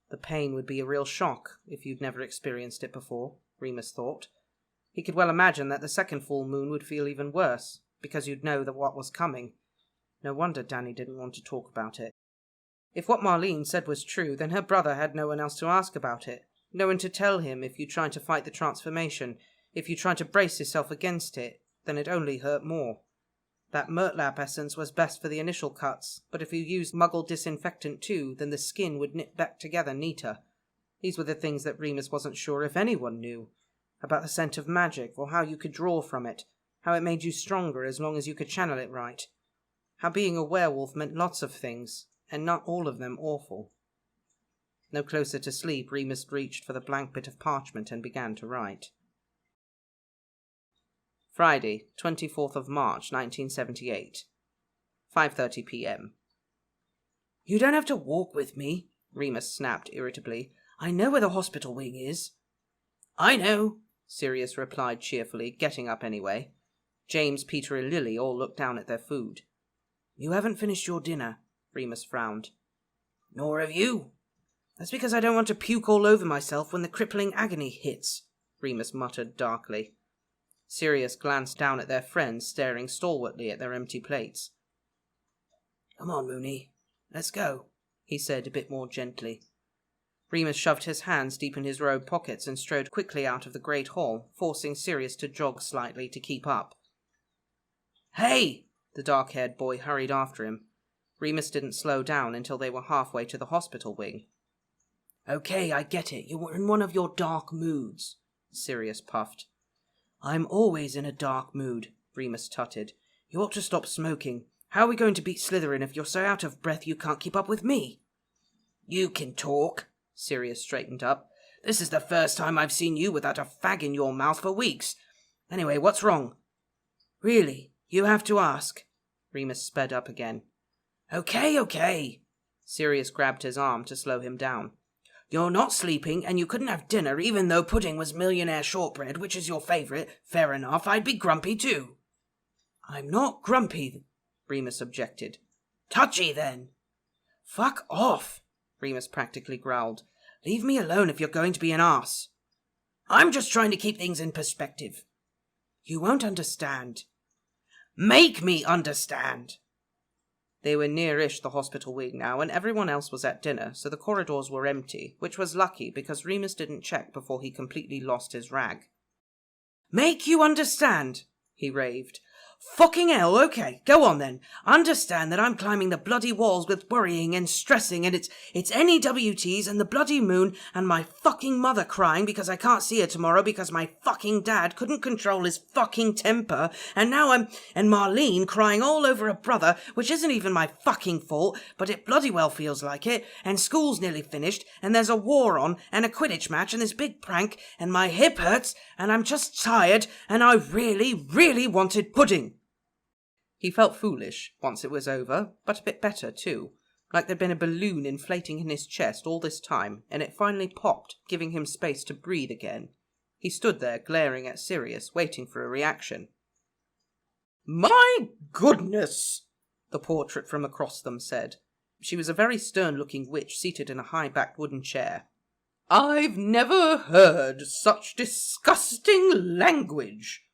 The pain would be a real shock if you'd never experienced it before, Remus thought. He could well imagine that the second full moon would feel even worse, because you'd know that what was coming. No wonder Danny didn't want to talk about it. If what Marlene said was true, then her brother had no one else to ask about it. No one to tell him if you tried to fight the transformation. If you tried to brace yourself against it, then it only hurt more. That Murtlap essence was best for the initial cuts, but if you used Muggle disinfectant too, then the skin would knit back together neater. These were the things that Remus wasn't sure if anyone knew. About the scent of magic, or how you could draw from it, how it made you stronger as long as you could channel it right. How being a werewolf meant lots of things, and not all of them awful. No closer to sleep, Remus reached for the blank bit of parchment and began to write. Friday, 24th of March, 1978. 5:30 p.m. You don't have to walk with me, Remus snapped irritably. I know where the hospital wing is. I know, Sirius replied cheerfully, getting up anyway. James, Peter, and Lily all looked down at their food. You haven't finished your dinner, Remus frowned. Nor have you. That's because I don't want to puke all over myself when the crippling agony hits, Remus muttered darkly. Sirius glanced down at their friends, staring stalwartly at their empty plates. Come on, Moony. Let's go, he said a bit more gently. Remus shoved his hands deep in his robe pockets and strode quickly out of the great hall, forcing Sirius to jog slightly to keep up. Hey! The dark-haired boy hurried after him. Remus didn't slow down until they were halfway to the hospital wing. Okay, I get it. You were in one of your dark moods, Sirius puffed. I'm always in a dark mood, Remus tutted. You ought to stop smoking. How are we going to beat Slytherin if you're so out of breath you can't keep up with me? You can talk, Sirius straightened up. This is the first time I've seen you without a fag in your mouth for weeks. Anyway, what's wrong? Really, you have to ask. Remus sped up again. Okay. Sirius grabbed his arm to slow him down. You're not sleeping, and you couldn't have dinner even though pudding was millionaire shortbread, which is your favourite. Fair enough, I'd be grumpy too. I'm not grumpy, Remus objected. Touchy, then. Fuck off, Remus practically growled. Leave me alone if you're going to be an arse. I'm just trying to keep things in perspective. You won't understand. Make me understand. They were near-ish the hospital wing now, and everyone else was at dinner, so the corridors were empty, which was lucky because Remus didn't check before he completely lost his rag. Make you understand, he raved. Fucking hell, okay, go on then. Understand that I'm climbing the bloody walls with worrying and stressing, and it's NEWTs and the bloody moon and my fucking mother crying because I can't see her tomorrow because my fucking dad couldn't control his fucking temper, and now and Marlene crying all over her brother, which isn't even my fucking fault, but it bloody well feels like it, and school's nearly finished, and there's a war on, and a Quidditch match, and this big prank, and my hip hurts, and I'm just tired, and I really, really wanted pudding. He felt foolish once it was over, but a bit better too. like there'd been a balloon inflating in his chest all this time, and it finally popped, giving him space to breathe again. He stood there, glaring at Sirius, waiting for a reaction. "My goodness," the portrait from across them said. She was a very stern-looking witch seated in a high-backed wooden chair. "I've never heard such disgusting language."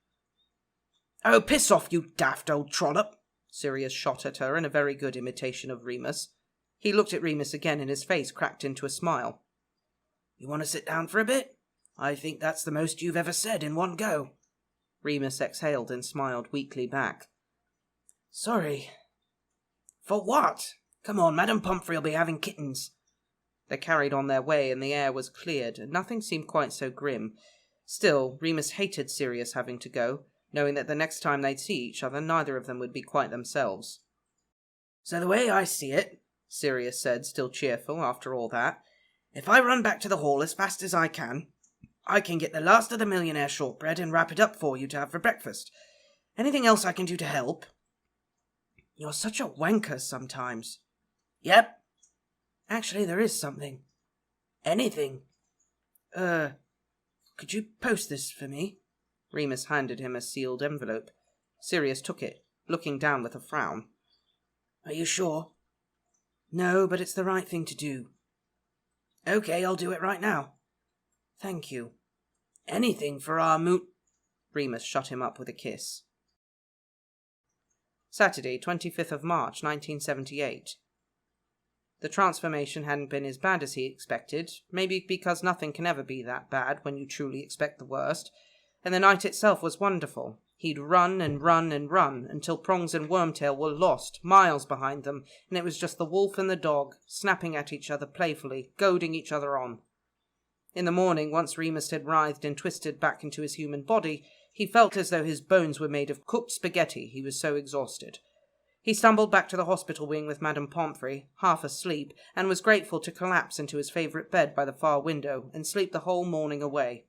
"Oh, piss off, you daft old trollop," Sirius shot at her in a very good imitation of Remus. He looked at Remus again and his face cracked into a smile. "You want to sit down for a bit? I think that's the most you've ever said in one go." Remus exhaled and smiled weakly back. "Sorry." "For what? Come on, Madame Pomfrey'll be having kittens." They carried on their way and the air was cleared, and nothing seemed quite so grim. Still, Remus hated Sirius having to go, knowing that the next time they'd see each other, neither of them would be quite themselves. "So the way I see it," Sirius said, still cheerful after all that, "if I run back to the hall as fast as I can get the last of the millionaire shortbread and wrap it up for you to have for breakfast. Anything else I can do to help?" "You're such a wanker sometimes." "Yep. Actually, there is something. Anything. Could you post this for me?" Remus handed him a sealed envelope. Sirius took it, looking down with a frown. "Are you sure?" "No, but it's the right thing to do." "Okay, I'll do it right now." "Thank you." "Anything for our Remus shut him up with a kiss. Saturday, 25th of March, 1978. The transformation hadn't been as bad as he expected, maybe because nothing can ever be that bad when you truly expect the worst, and the night itself was wonderful. He'd run and run and run until Prongs and Wormtail were lost, miles behind them, and it was just the wolf and the dog, snapping at each other playfully, goading each other on. In the morning, once Remus had writhed and twisted back into his human body, he felt as though his bones were made of cooked spaghetti, he was so exhausted. He stumbled back to the hospital wing with Madame Pomfrey, half asleep, and was grateful to collapse into his favourite bed by the far window and sleep the whole morning away.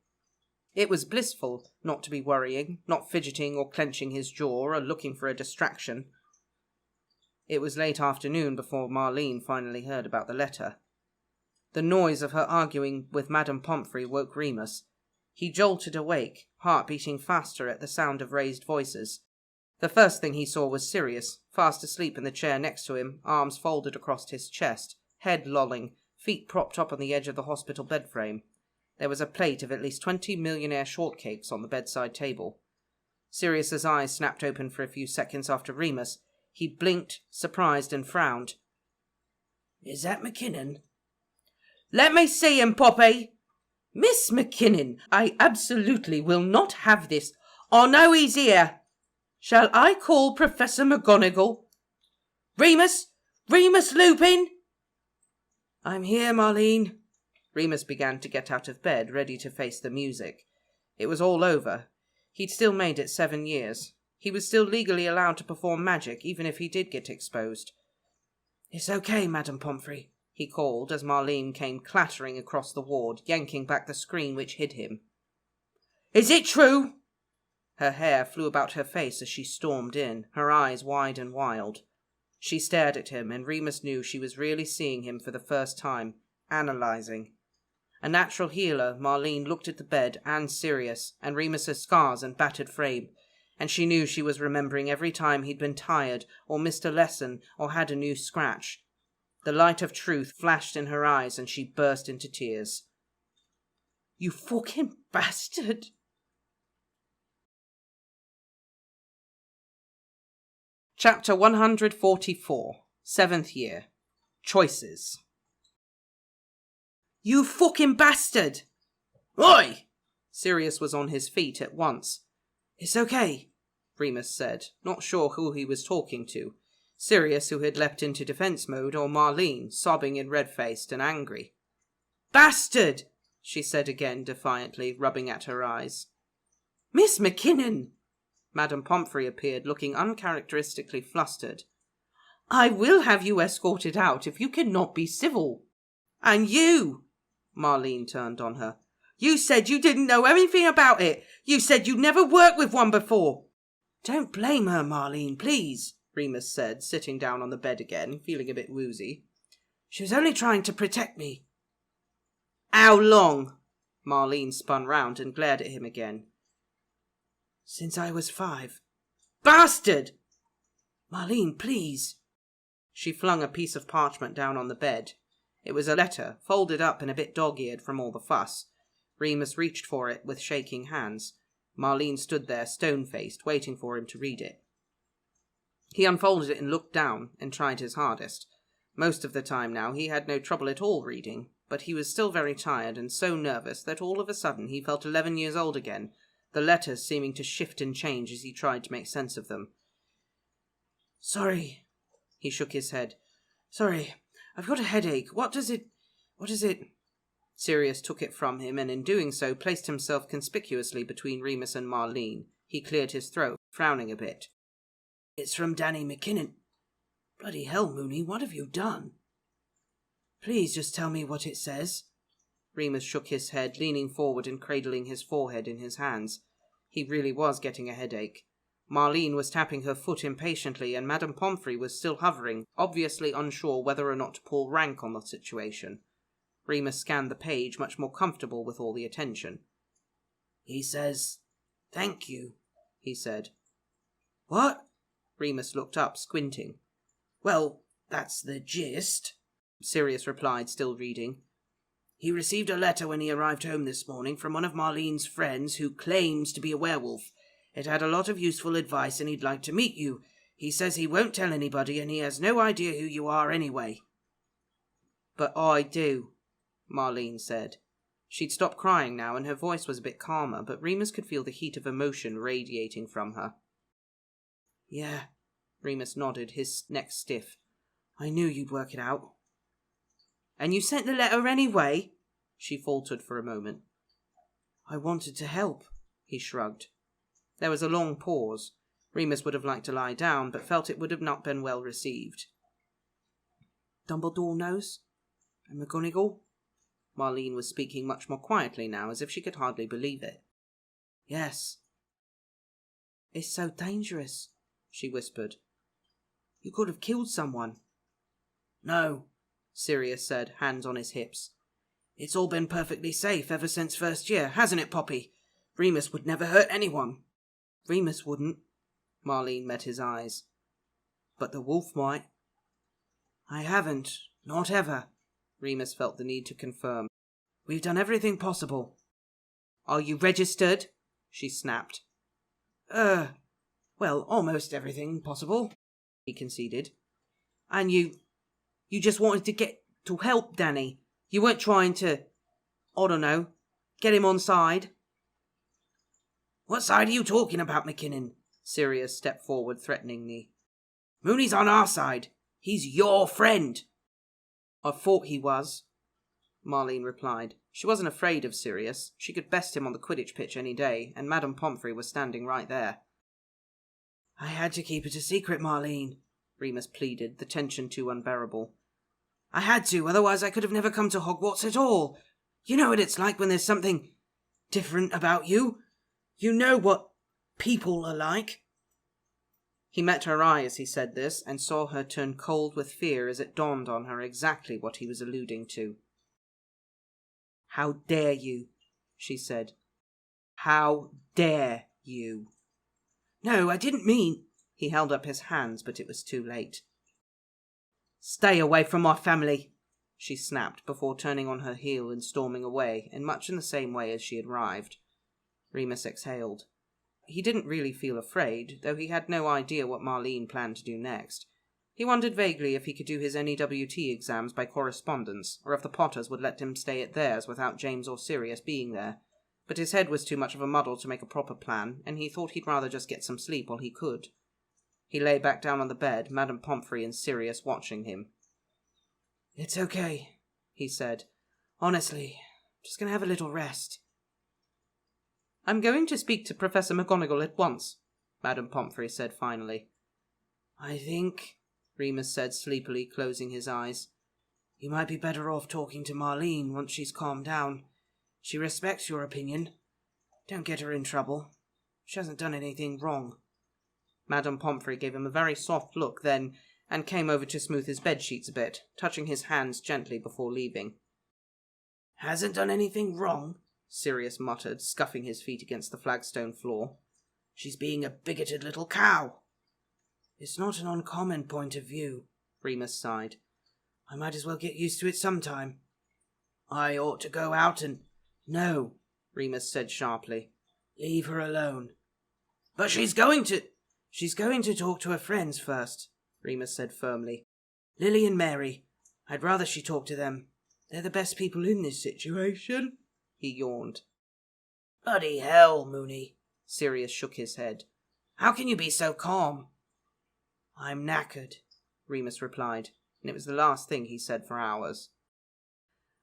It was blissful not to be worrying, not fidgeting or clenching his jaw or looking for a distraction. It was late afternoon before Marlene finally heard about the letter. The noise of her arguing with Madame Pomfrey woke Remus. He jolted awake, heart beating faster at the sound of raised voices. The first thing he saw was Sirius, fast asleep in the chair next to him, arms folded across his chest, head lolling, feet propped up on the edge of the hospital bed frame. There was a plate of at least 20 millionaire shortcakes on the bedside table. Sirius's eyes snapped open for a few seconds after Remus. He blinked, surprised, and frowned. "Is that McKinnon?" "Let me see him, Poppy!" "Miss McKinnon, I absolutely will not have this. I know he's here. Shall I call Professor McGonagall?" "Remus! Remus Lupin!" "I'm here, Marlene." Remus began to get out of bed, ready to face the music. It was all over. He'd still made it 7 years. He was still legally allowed to perform magic, even if he did get exposed. "It's okay, Madame Pomfrey," he called as Marlene came clattering across the ward, yanking back the screen which hid him. "Is it true?" Her hair flew about her face as she stormed in, her eyes wide and wild. She stared at him, and Remus knew she was really seeing him for the first time, analysing. A natural healer, Marlene looked at the bed and Sirius, and Remus's scars and battered frame, and she knew she was remembering every time he'd been tired, or missed a lesson, or had a new scratch. The light of truth flashed in her eyes, and she burst into tears. "You fucking bastard!" Chapter 144, 7th Year. Choices. "You fucking bastard!" "Oi!" Sirius was on his feet at once. "It's okay," Remus said, not sure who he was talking to. Sirius, who had leapt into defence mode, or Marlene, sobbing and red-faced and angry. "Bastard!" she said again defiantly, rubbing at her eyes. "Miss McKinnon!" Madame Pomfrey appeared, looking uncharacteristically flustered. "I will have you escorted out if you cannot be civil." "And you!" Marlene turned on her. "You said you didn't know anything about it. You said you'd never worked with one before." "Don't blame her, Marlene, please," Remus said, sitting down on the bed again, feeling a bit woozy. She was only trying to protect me. How long? Marlene spun round and glared at him again. Since I was 5. Bastard! Marlene, please. She flung a piece of parchment down on the bed. It was a letter, folded up and a bit dog-eared from all the fuss. Remus reached for it with shaking hands. Marlene stood there, stone-faced, waiting for him to read it. He unfolded it and looked down, and tried his hardest. Most of the time now he had no trouble at all reading, but he was still very tired and so nervous that all of a sudden he felt 11 years old again, the letters seeming to shift and change as he tried to make sense of them. Sorry. He shook his head. Sorry, I've got a headache. What is it? Sirius took it from him, and in doing so placed himself conspicuously between Remus and Marlene. He cleared his throat, frowning a bit. It's from Danny McKinnon. Bloody hell, Moony, what have you done? Please just tell me what it says. Remus shook his head, leaning forward and cradling his forehead in his hands. He really was getting a headache. Marlene was tapping her foot impatiently, and Madame Pomfrey was still hovering, obviously unsure whether or not to pull rank on the situation. Remus scanned the page, much more comfortable with all the attention. He says, "Thank you," he said. What? Remus looked up, squinting. Well, that's the gist, Sirius replied, still reading. He received a letter when he arrived home this morning from one of Marlene's friends who claims to be a werewolf. It had a lot of useful advice and he'd like to meet you. He says he won't tell anybody and he has no idea who you are anyway. But I do, Marlene said. She'd stopped crying now and her voice was a bit calmer, but Remus could feel the heat of emotion radiating from her. Yeah, Remus nodded, his neck stiff. I knew you'd work it out. And you sent the letter anyway? She faltered for a moment. I wanted to help, he shrugged. There was a long pause. Remus would have liked to lie down, but felt it would have not been well received. Dumbledore knows? And McGonagall? Marlene was speaking much more quietly now, as if she could hardly believe it. Yes. It's so dangerous, she whispered. You could have killed someone. No, Sirius said, hands on his hips. It's all been perfectly safe ever since first year, hasn't it, Poppy? Remus would never hurt anyone. Remus wouldn't. Marlene met his eyes. But the wolf might. I haven't. Not ever. Remus felt the need to confirm. We've done everything possible. Are you registered? She snapped. Well, almost everything possible, he conceded. And you just wanted to get to help Danny. You weren't trying to, I don't know, get him on side. What side are you talking about, McKinnon? Sirius stepped forward threateningly. Moony's on our side. He's your friend. I thought he was, Marlene replied. She wasn't afraid of Sirius. She could best him on the Quidditch pitch any day, and Madame Pomfrey was standing right there. I had to keep it a secret, Marlene, Remus pleaded, the tension too unbearable. I had to, otherwise I could have never come to Hogwarts at all. You know what it's like when there's something different about you. You know what people are like. He met her eye as he said this, and saw her turn cold with fear as it dawned on her exactly what he was alluding to. How dare you, she said. How dare you? No, I didn't mean... He held up his hands, but it was too late. Stay away from my family, she snapped, before turning on her heel and storming away, in much in the same way as she had arrived. Remus exhaled. He didn't really feel afraid, though he had no idea what Marlene planned to do next. He wondered vaguely if he could do his NEWT exams by correspondence, or if the Potters would let him stay at theirs without James or Sirius being there. But his head was too much of a muddle to make a proper plan, and he thought he'd rather just get some sleep while he could. He lay back down on the bed, Madame Pomfrey and Sirius watching him. It's okay, he said. Honestly, just going to have a little rest. I'm going to speak to Professor McGonagall at once, Madame Pomfrey said finally. I think, Remus said sleepily, closing his eyes, you might be better off talking to Marlene once she's calmed down. She respects your opinion. Don't get her in trouble. She hasn't done anything wrong. Madame Pomfrey gave him a very soft look, then, and came over to smooth his bedsheets a bit, touching his hands gently before leaving. "Hasn't done anything wrong," Sirius muttered, scuffing his feet against the flagstone floor. "She's being a bigoted little cow." "It's not an uncommon point of view," Remus sighed. "I might as well get used to it sometime. I ought to go out and—" "No," Remus said sharply. "Leave her alone." "But she's going to—" "She's going to talk to her friends first," Remus said firmly. "Lily and Mary. I'd rather she talk to them. They're the best people in this situation." He yawned. "Bloody hell, Moony." Sirius shook his head. "How can you be so calm?" "I'm knackered," Remus replied, and it was the last thing he said for hours.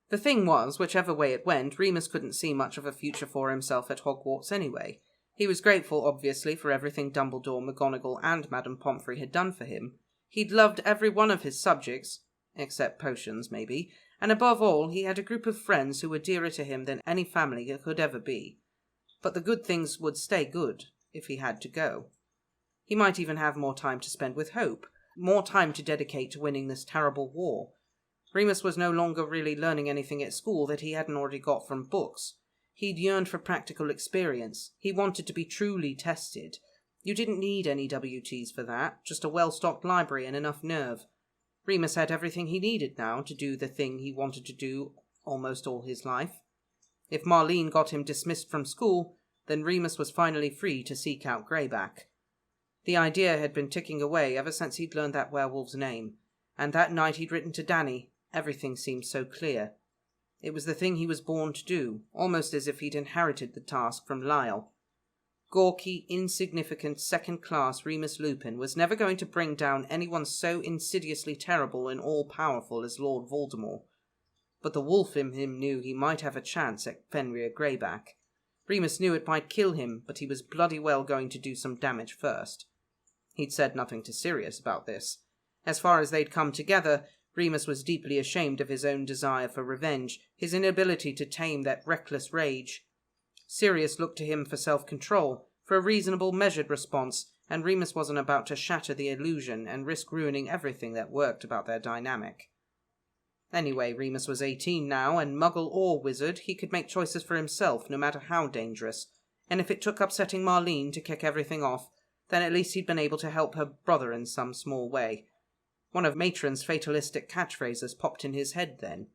The thing was, whichever way it went, Remus couldn't see much of a future for himself at Hogwarts anyway. He was grateful, obviously, for everything Dumbledore, McGonagall and Madame Pomfrey had done for him. He'd loved every one of his subjects, except potions, maybe, and above all, he had a group of friends who were dearer to him than any family could ever be. But the good things would stay good, if he had to go. He might even have more time to spend with Hope, more time to dedicate to winning this terrible war. Remus was no longer really learning anything at school that he hadn't already got from books. He'd yearned for practical experience. He wanted to be truly tested. You didn't need any WTs for that, just a well-stocked library and enough nerve. Remus had everything he needed now to do the thing he wanted to do almost all his life. If Marlene got him dismissed from school, then Remus was finally free to seek out Greyback. The idea had been ticking away ever since he'd learned that werewolf's name, and that night he'd written to Danny, everything seemed so clear. It was the thing he was born to do, almost as if he'd inherited the task from Lyle. Gawky, insignificant, second-class Remus Lupin was never going to bring down anyone so insidiously terrible and all-powerful as Lord Voldemort. But the wolf in him knew he might have a chance at Fenrir Greyback. Remus knew it might kill him, but he was bloody well going to do some damage first. He'd said nothing to Sirius about this. As far as they'd come together, Remus was deeply ashamed of his own desire for revenge, his inability to tame that reckless rage. Sirius looked to him for self-control, for a reasonable, measured response, and Remus wasn't about to shatter the illusion and risk ruining everything that worked about their dynamic. Anyway, Remus was 18 now, and muggle or wizard, he could make choices for himself, no matter how dangerous, and if it took upsetting Marlene to kick everything off, then at least he'd been able to help her brother in some small way. One of Matron's fatalistic catchphrases popped in his head then.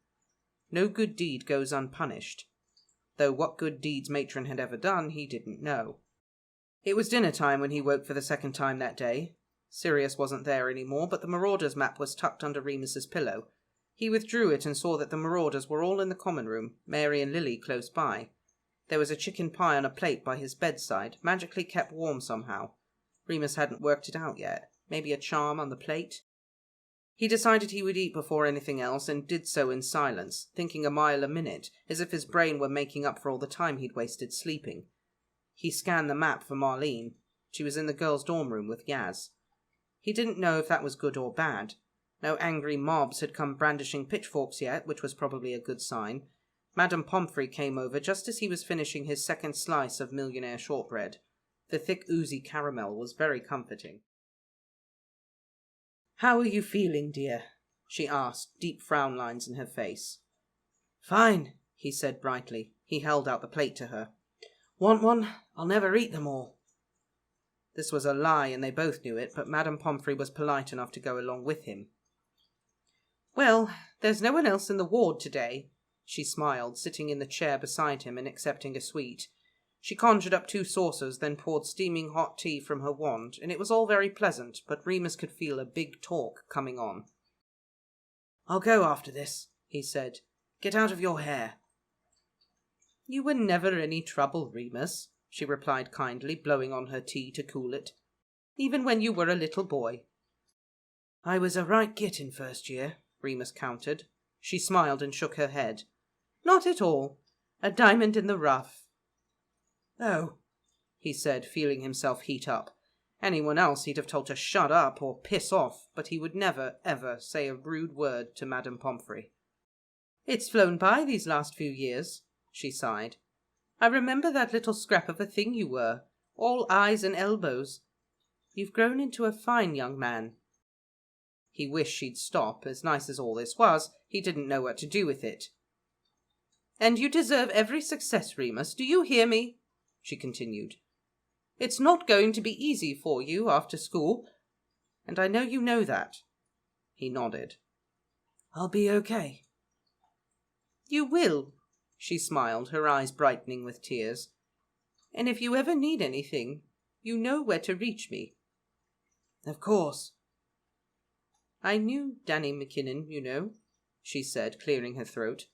No good deed goes unpunished. Though what good deeds Matron had ever done, he didn't know. It was dinner time when he woke for the second time that day. Sirius wasn't there anymore, but the Marauders map was tucked under Remus's pillow. He withdrew it and saw that the Marauders were all in the common room, Mary and Lily close by. There was a chicken pie on a plate by his bedside, magically kept warm somehow. Remus hadn't worked it out yet. Maybe a charm on the plate? He decided he would eat before anything else, and did so in silence, thinking a mile a minute, as if his brain were making up for all the time he'd wasted sleeping. He scanned the map for Marlene. She was in the girls' dorm room with Yaz. He didn't know if that was good or bad. No angry mobs had come brandishing pitchforks yet, which was probably a good sign. Madame Pomfrey came over just as he was finishing his second slice of millionaire shortbread. The thick, oozy caramel was very comforting. "How are you feeling, dear?" she asked, deep frown lines in her face. "Fine," he said brightly. He held out the plate to her. "Want one? I'll never eat them all." This was a lie, and they both knew it, but Madame Pomfrey was polite enough to go along with him. "Well, there's no one else in the ward today," she smiled, sitting in the chair beside him and accepting a sweet. She conjured up 2 saucers, then poured steaming hot tea from her wand, and it was all very pleasant, but Remus could feel a big talk coming on. "I'll go after this," he said. "Get out of your hair." "You were never any trouble, Remus," she replied kindly, blowing on her tea to cool it. "Even when you were a little boy." "I was a right git in first year," Remus countered. She smiled and shook her head. "Not at all. A diamond in the rough." "Oh," he said, feeling himself heat up. Anyone else he'd have told to shut up or piss off, but he would never, ever say a rude word to Madame Pomfrey. "It's flown by these last few years," she sighed. "I remember that little scrap of a thing you were, all eyes and elbows. You've grown into a fine young man." He wished she'd stop. As nice as all this was, he didn't know what to do with it. "And you deserve every success, Remus. Do you hear me?" she continued. "It's not going to be easy for you after school, and I know you know that." He nodded. "I'll be okay." "You will," she smiled, her eyes brightening with tears. "And if you ever need anything, you know where to reach me." "Of course." "I knew Danny McKinnon, you know," she said, clearing her throat.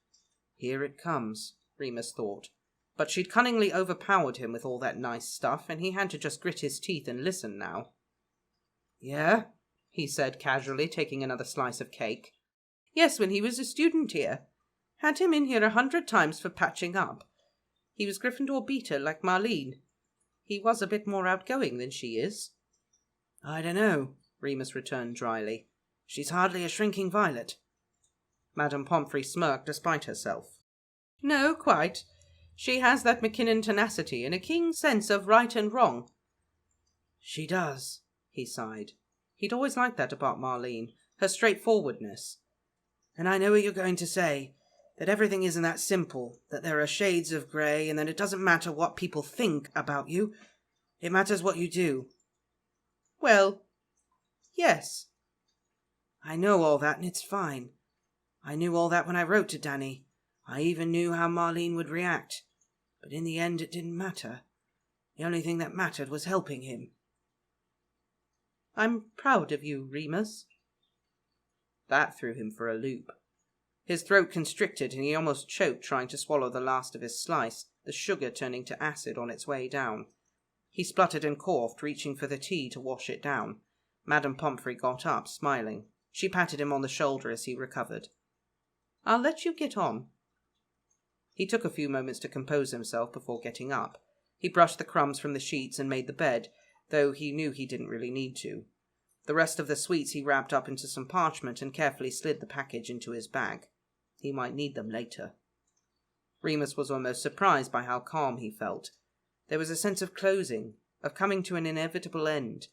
Here it comes, Remus thought. But she'd cunningly overpowered him with all that nice stuff, and he had to just grit his teeth and listen now. "Yeah?" he said casually, taking another slice of cake. "Yes, when he was a student here. Had him in here 100 times for patching up. He was Gryffindor beta like Marlene. He was a bit more outgoing than she is." "I don't know," Remus returned dryly. "She's hardly a shrinking violet." Madame Pomfrey smirked despite herself. "No, quite. She has that McKinnon tenacity and a keen sense of right and wrong." "She does," he sighed. He'd always liked that about Marlene, her straightforwardness. "And I know what you're going to say, that everything isn't that simple, that there are shades of grey, and that it doesn't matter what people think about you. It matters what you do." "Well, yes." "I know all that, and it's fine. I knew all that when I wrote to Danny. I even knew how Marlene would react. But in the end it didn't matter. The only thing that mattered was helping him." "I'm proud of you, Remus." That threw him for a loop. His throat constricted and he almost choked trying to swallow the last of his slice, the sugar turning to acid on its way down. He spluttered and coughed, reaching for the tea to wash it down. Madame Pomfrey got up, smiling. She patted him on the shoulder as he recovered. "I'll let you get on." He took a few moments to compose himself before getting up. He brushed the crumbs from the sheets and made the bed, though he knew he didn't really need to. The rest of the sweets he wrapped up into some parchment and carefully slid the package into his bag. He might need them later. Remus was almost surprised by how calm he felt. There was a sense of closing, of coming to an inevitable end.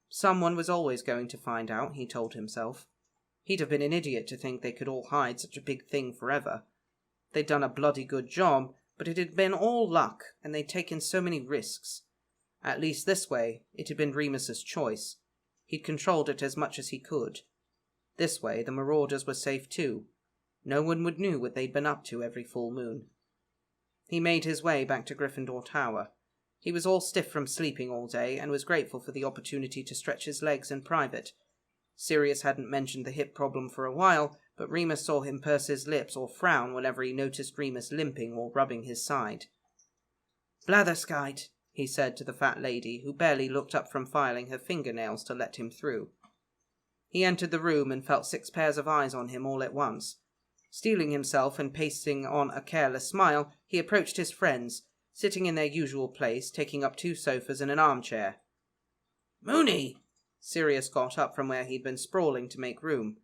Someone was always going to find out, he told himself. He'd have been an idiot to think they could all hide such a big thing forever. They'd done a bloody good job, but it had been all luck, and they'd taken so many risks. At least this way, it had been Remus's choice. He'd controlled it as much as he could. This way, the Marauders were safe too. No one would know what they'd been up to every full moon. He made his way back to Gryffindor Tower. He was all stiff from sleeping all day, and was grateful for the opportunity to stretch his legs in private. Sirius hadn't mentioned the hip problem for a while, but Remus saw him purse his lips or frown whenever he noticed Remus limping or rubbing his side. "Blatherskite," he said to the fat lady, who barely looked up from filing her fingernails to let him through. He entered the room and felt 6 pairs of eyes on him all at once. Steeling himself and pasting on a careless smile, he approached his friends, sitting in their usual place, taking up 2 sofas and an armchair. "Moony!" Sirius got up from where he'd been sprawling to make room.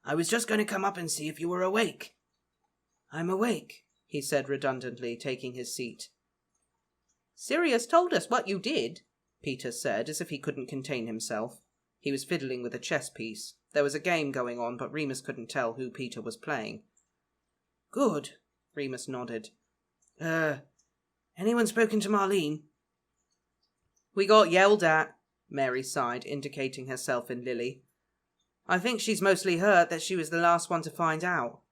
"I was just going to come up and see if you were awake." "I'm awake," he said redundantly, taking his seat. "Sirius told us what you did," Peter said, as if he couldn't contain himself. He was fiddling with a chess piece. There was a game going on, but Remus couldn't tell who Peter was playing. "Good," Remus nodded. Anyone spoken to Marlene?" "We got yelled at," Mary sighed, indicating herself and Lily. "I think she's mostly hurt that she was the last one to find out."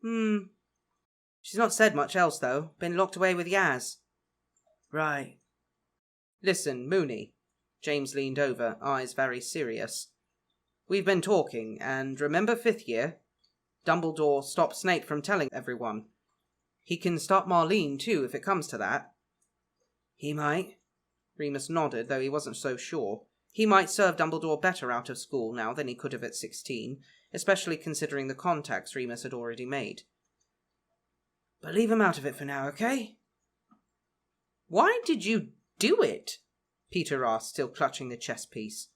She's not said much else, though. Been locked away with Yaz." "Right." "Listen, Moony." James leaned over, eyes very serious. "We've been talking, and remember 5th year? Dumbledore stopped Snape from telling everyone. He can stop Marlene, too, if it comes to that." "He might." Remus nodded, though he wasn't so sure. He might serve Dumbledore better out of school now than he could have at 16, especially considering the contacts Remus had already made. "But leave him out of it for now, okay?" "Why did you do it?" Peter asked, still clutching the chess piece.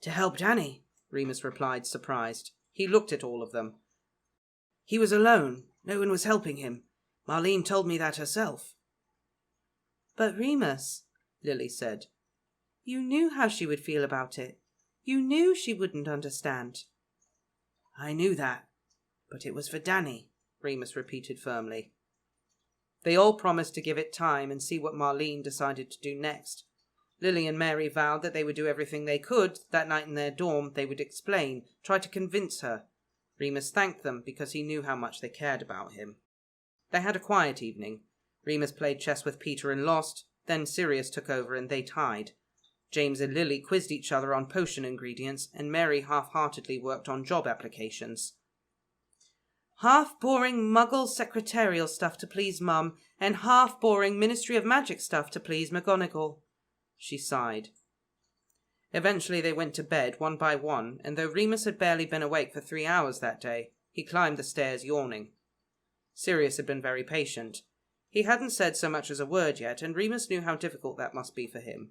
"To help Danny," Remus replied, surprised. He looked at all of them. "He was alone. No one was helping him. Marlene told me that herself." "But Remus," Lily said, "you knew how she would feel about it. You knew she wouldn't understand. I knew that, but it was for Danny, Remus repeated firmly. They all promised to give it time and see what Marlene decided to do next. Lily and Mary vowed that they would do everything they could. That night in their dorm they would explain, try to convince her. Remus thanked them because he knew how much they cared about him. They had a quiet evening. Remus played chess with Peter and lost. Then Sirius took over and they tied. James and Lily quizzed each other on potion ingredients, and Mary half-heartedly worked on job applications. Half-boring Muggle secretarial stuff to please Mum, and half-boring Ministry of Magic stuff to please McGonagall. She sighed. Eventually they went to bed, one by one, and though Remus had barely been awake for 3 hours that day, he climbed the stairs yawning. Sirius had been very patient. He hadn't said so much as a word yet, and Remus knew how difficult that must be for him.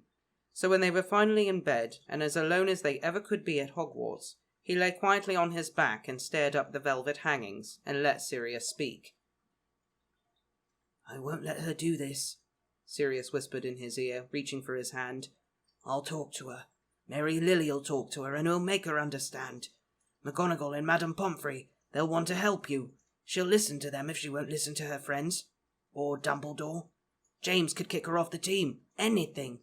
So when they were finally in bed, and as alone as they ever could be at Hogwarts, he lay quietly on his back and stared up the velvet hangings, and let Sirius speak. I won't let her do this, Sirius whispered in his ear, reaching for his hand. I'll talk to her. Mary Lily'll talk to her, and he'll make her understand. McGonagall and Madame Pomfrey, they'll want to help you. She'll listen to them if she won't listen to her friends. Or Dumbledore. James could kick her off the team. Anything.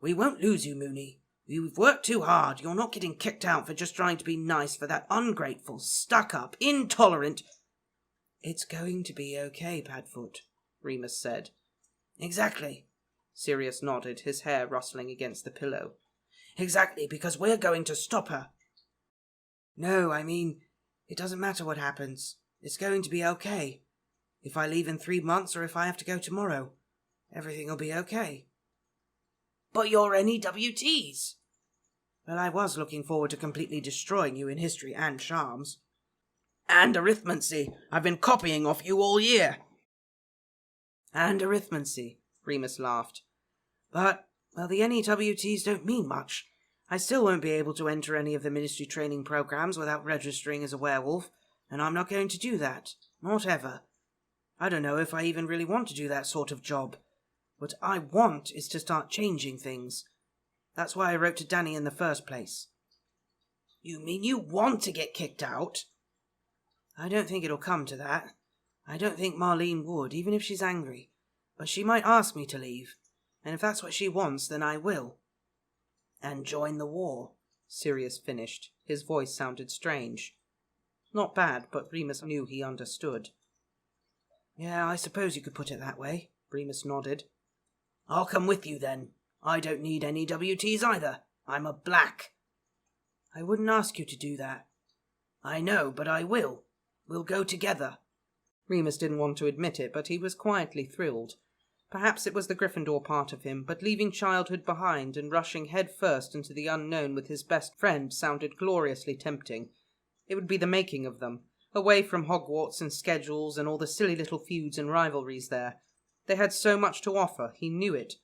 We won't lose you, Moony. You've worked too hard. You're not getting kicked out for just trying to be nice for that ungrateful, stuck-up, intolerant... It's going to be okay, Padfoot, Remus said. Exactly. Sirius nodded, his hair rustling against the pillow. Exactly, because we're going to stop her. No, I mean, it doesn't matter what happens. It's going to be okay. If I leave in 3 months or if I have to go tomorrow, everything will be okay. But you're NEWTs. Well, I was looking forward to completely destroying you in history and charms. And arithmancy. I've been copying off you all year. And arithmancy, Remus laughed. But, well, the NEWTs don't mean much. I still won't be able to enter any of the ministry training programs without registering as a werewolf, and I'm not going to do that. Not ever. I don't know if I even really want to do that sort of job. What I want is to start changing things. That's why I wrote to Danny in the first place. You mean you want to get kicked out? I don't think it'll come to that. I don't think Marlene would, even if she's angry. But she might ask me to leave. And if that's what she wants, then I will. And join the war, Sirius finished. His voice sounded strange. Not bad, but Remus knew he understood. Yeah, I suppose you could put it that way, Remus nodded. I'll come with you then. I don't need any WTs either. I'm a black. I wouldn't ask you to do that. I know, but I will. We'll go together. Remus didn't want to admit it, but he was quietly thrilled. Perhaps it was the Gryffindor part of him, but leaving childhood behind and rushing head first into the unknown with his best friend sounded gloriously tempting. It would be the making of them, away from Hogwarts and schedules and all the silly little feuds and rivalries there. They had so much to offer, he knew it.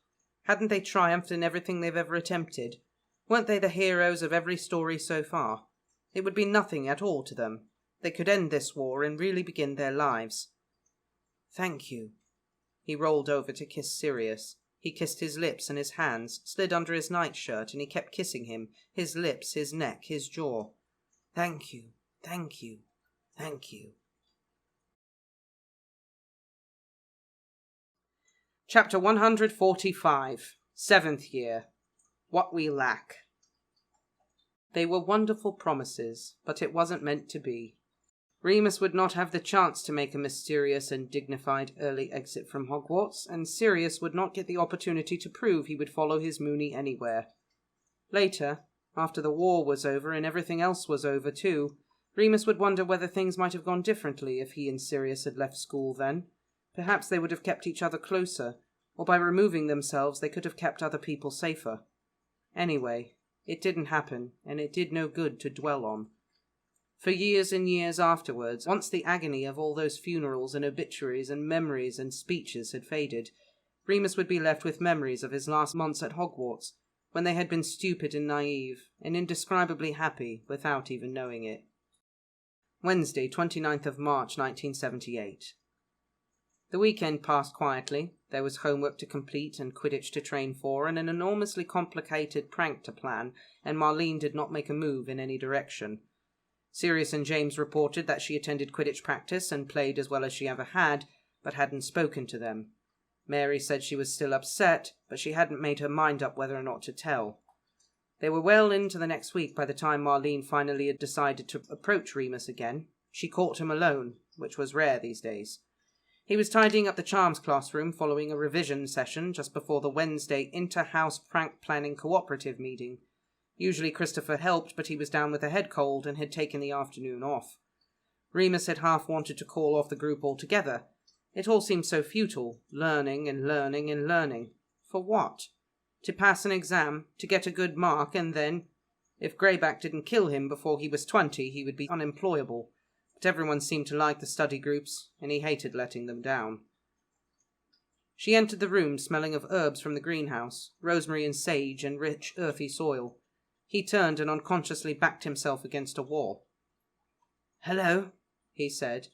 Hadn't they triumphed in everything they've ever attempted? Weren't they the heroes of every story so far? It would be nothing at all to them. They could end this war and really begin their lives. Thank you. He rolled over to kiss Sirius. He kissed his lips and his hands, slid under his nightshirt, and he kept kissing him, his lips, his neck, his jaw. Thank you, thank you, thank you. Chapter 145, 7th Year. What We Lack. They were wonderful promises, but it wasn't meant to be. Remus would not have the chance to make a mysterious and dignified early exit from Hogwarts, and Sirius would not get the opportunity to prove he would follow his Moony anywhere. Later, after the war was over and everything else was over too, Remus would wonder whether things might have gone differently if he and Sirius had left school then. Perhaps they would have kept each other closer, or by removing themselves they could have kept other people safer. Anyway, it didn't happen, and it did no good to dwell on. For years and years afterwards, once the agony of all those funerals and obituaries and memories and speeches had faded, Remus would be left with memories of his last months at Hogwarts, when they had been stupid and naive, and indescribably happy without even knowing it. Wednesday, 29th of March, 1978. The weekend passed quietly. There was homework to complete and Quidditch to train for and an enormously complicated prank to plan, and Marlene did not make a move in any direction. Sirius and James reported that she attended Quidditch practice and played as well as she ever had, but hadn't spoken to them. Mary said she was still upset, but she hadn't made her mind up whether or not to tell. They were well into the next week by the time Marlene finally had decided to approach Remus again. She caught him alone, which was rare these days. He was tidying up the charms classroom following a revision session just before the Wednesday inter-house prank planning cooperative meeting. Usually Christopher helped, but he was down with a head cold and had taken the afternoon off. Remus had half wanted to call off the group altogether. It all seemed so futile, learning and learning and learning. For what? To pass an exam, to get a good mark, and then, if Greyback didn't kill him before he was 20, he would be unemployable. But everyone seemed to like the study groups, and he hated letting them down. She entered the room smelling of herbs from the greenhouse, rosemary and sage and rich, earthy soil. He turned and unconsciously backed himself against a wall. "Hello," he said.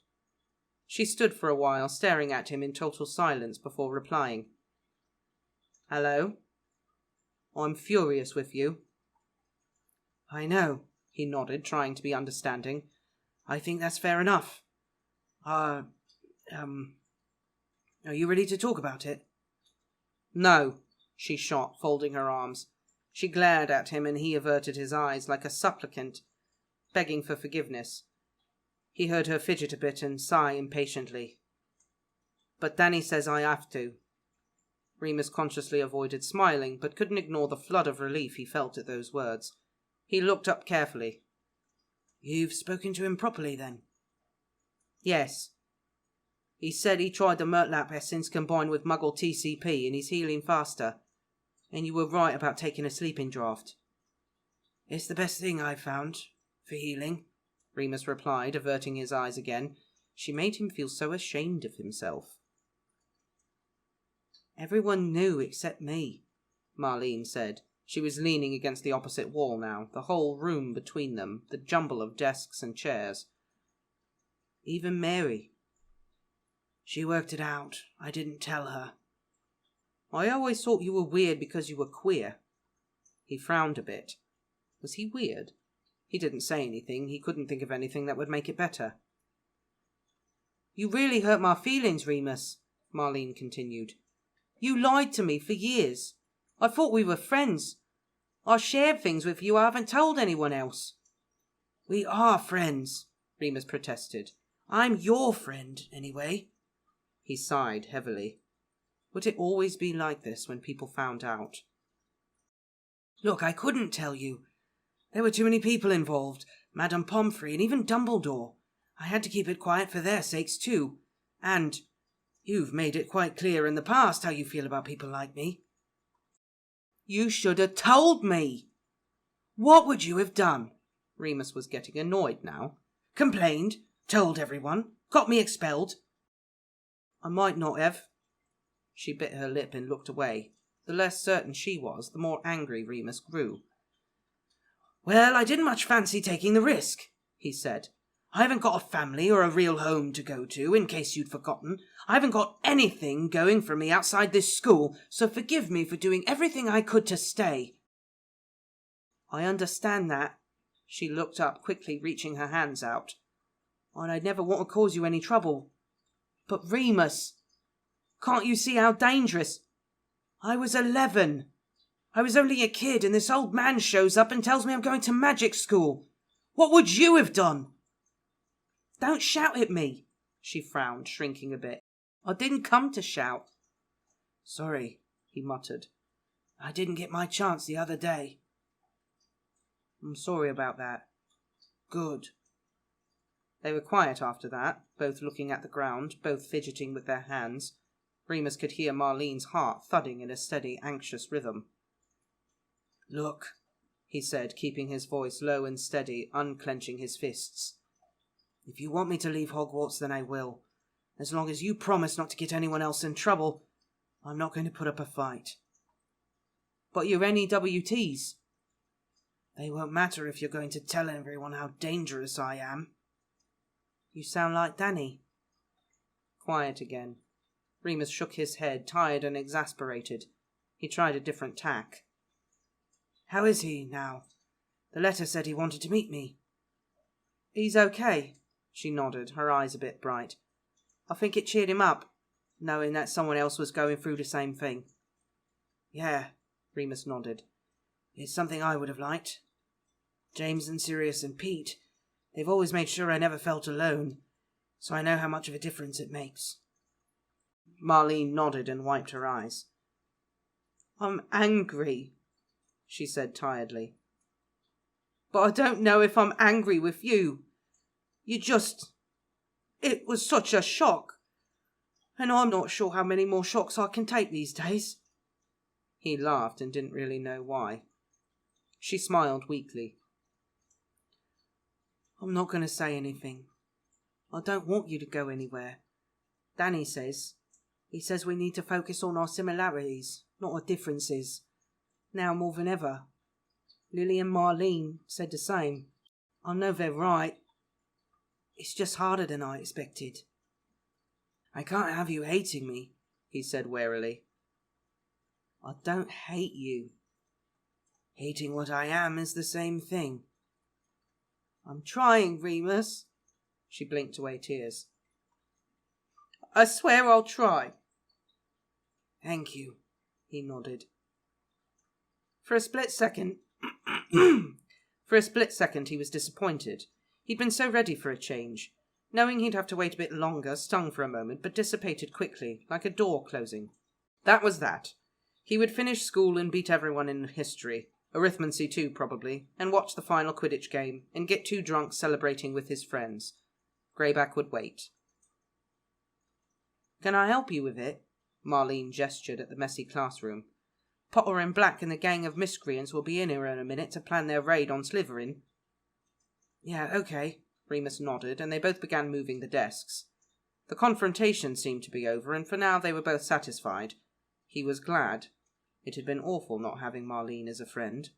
She stood for a while, staring at him in total silence before replying. "Hello? I'm furious with you." "I know," he nodded, trying to be understanding. "I think that's fair enough. Are you ready to talk about it?" "No," she shot, folding her arms. She glared at him and he averted his eyes like a supplicant, begging for forgiveness. He heard her fidget a bit and sigh impatiently. "But Danny says I have to." Remus consciously avoided smiling, but couldn't ignore the flood of relief he felt at those words. He looked up carefully. "You've spoken to him properly, then?" "Yes. He said he tried the Murtlap essence combined with Muggle TCP and he's healing faster. And you were right about taking a sleeping draught." "It's the best thing I've found for healing," Remus replied, averting his eyes again. She made him feel so ashamed of himself. "Everyone knew except me," Marlene said. She was leaning against the opposite wall now, the whole room between them, the jumble of desks and chairs. "Even Mary." "She worked it out. I didn't tell her." "I always thought you were weird because you were queer." He frowned a bit. Was he weird? He didn't say anything. He couldn't think of anything that would make it better. "You really hurt my feelings, Remus," Marlene continued. "You lied to me for years. I thought we were friends. I shared things with you I haven't told anyone else." "We are friends," Remus protested. "I'm your friend, anyway." He sighed heavily. Would it always be like this when people found out? "Look, I couldn't tell you. There were too many people involved. Madame Pomfrey and even Dumbledore. I had to keep it quiet for their sakes too. And you've made it quite clear in the past how you feel about people like me." "You should have told me." "What would you have done?" Remus was getting annoyed now. "Complained? Told everyone? Got me expelled?" "I might not have." She bit her lip and looked away. The less certain she was, the more angry Remus grew. "Well, I didn't much fancy taking the risk," he said. "I haven't got a family or a real home to go to, in case you'd forgotten. I haven't got anything going for me outside this school, so forgive me for doing everything I could to stay." "I understand that." She looked up, quickly reaching her hands out. "And I'd never want to cause you any trouble. But Remus, can't you see how dangerous? I was 11. I was only a kid and this old man shows up and tells me I'm going to magic school. What would you have done?" "Don't shout at me," she frowned, shrinking a bit. "I didn't come to shout." "Sorry," he muttered. "I didn't get my chance the other day." "I'm sorry about that." "Good." They were quiet after that, both looking at the ground, both fidgeting with their hands. Remus could hear Marlene's heart thudding in a steady, anxious rhythm. "Look," he said, keeping his voice low and steady, unclenching his fists. "If you want me to leave Hogwarts, then I will. As long as you promise not to get anyone else in trouble, I'm not going to put up a fight." "But your NEWTs?" "They won't matter if you're going to tell everyone how dangerous I am." "You sound like Danny." Quiet again. Remus shook his head, tired and exasperated. He tried a different tack. How is he now? The letter said he wanted to meet me. He's okay, she nodded, her eyes a bit bright. I think it cheered him up, knowing that someone else was going through the same thing. Yeah, Remus nodded. It's something I would have liked. James and Sirius and Pete, they've always made sure I never felt alone, so I know how much of a difference it makes. Marlene nodded and wiped her eyes. I'm angry, she said tiredly. But I don't know if I'm angry with you. It was such a shock. And I'm not sure how many more shocks I can take these days. He laughed and didn't really know why. She smiled weakly. I'm not going to say anything. I don't want you to go anywhere. Danny says. He says we need to focus on our similarities, not our differences. Now more than ever. Lily and Marlene said the same. I know they're right. It's just harder than I expected. I can't have you hating me, he said warily. I don't hate you. Hating what I am is the same thing. I'm trying, Remus. She blinked away tears. I swear I'll try. Thank you, he nodded. For a split second he was disappointed. He'd been so ready for a change. Knowing he'd have to wait a bit longer stung for a moment, but dissipated quickly, like a door closing. That was that. He would finish school and beat everyone in history, arithmancy too probably, and watch the final Quidditch game, and get too drunk celebrating with his friends. Greyback would wait. Can I help you with it? Marlene gestured at the messy classroom. Potter and Black and the gang of miscreants will be in here in a minute to plan their raid on Slytherin. Yeah, okay, Remus nodded, and they both began moving the desks. The confrontation seemed to be over, and for now they were both satisfied. He was glad. It had been awful not having Marlene as a friend.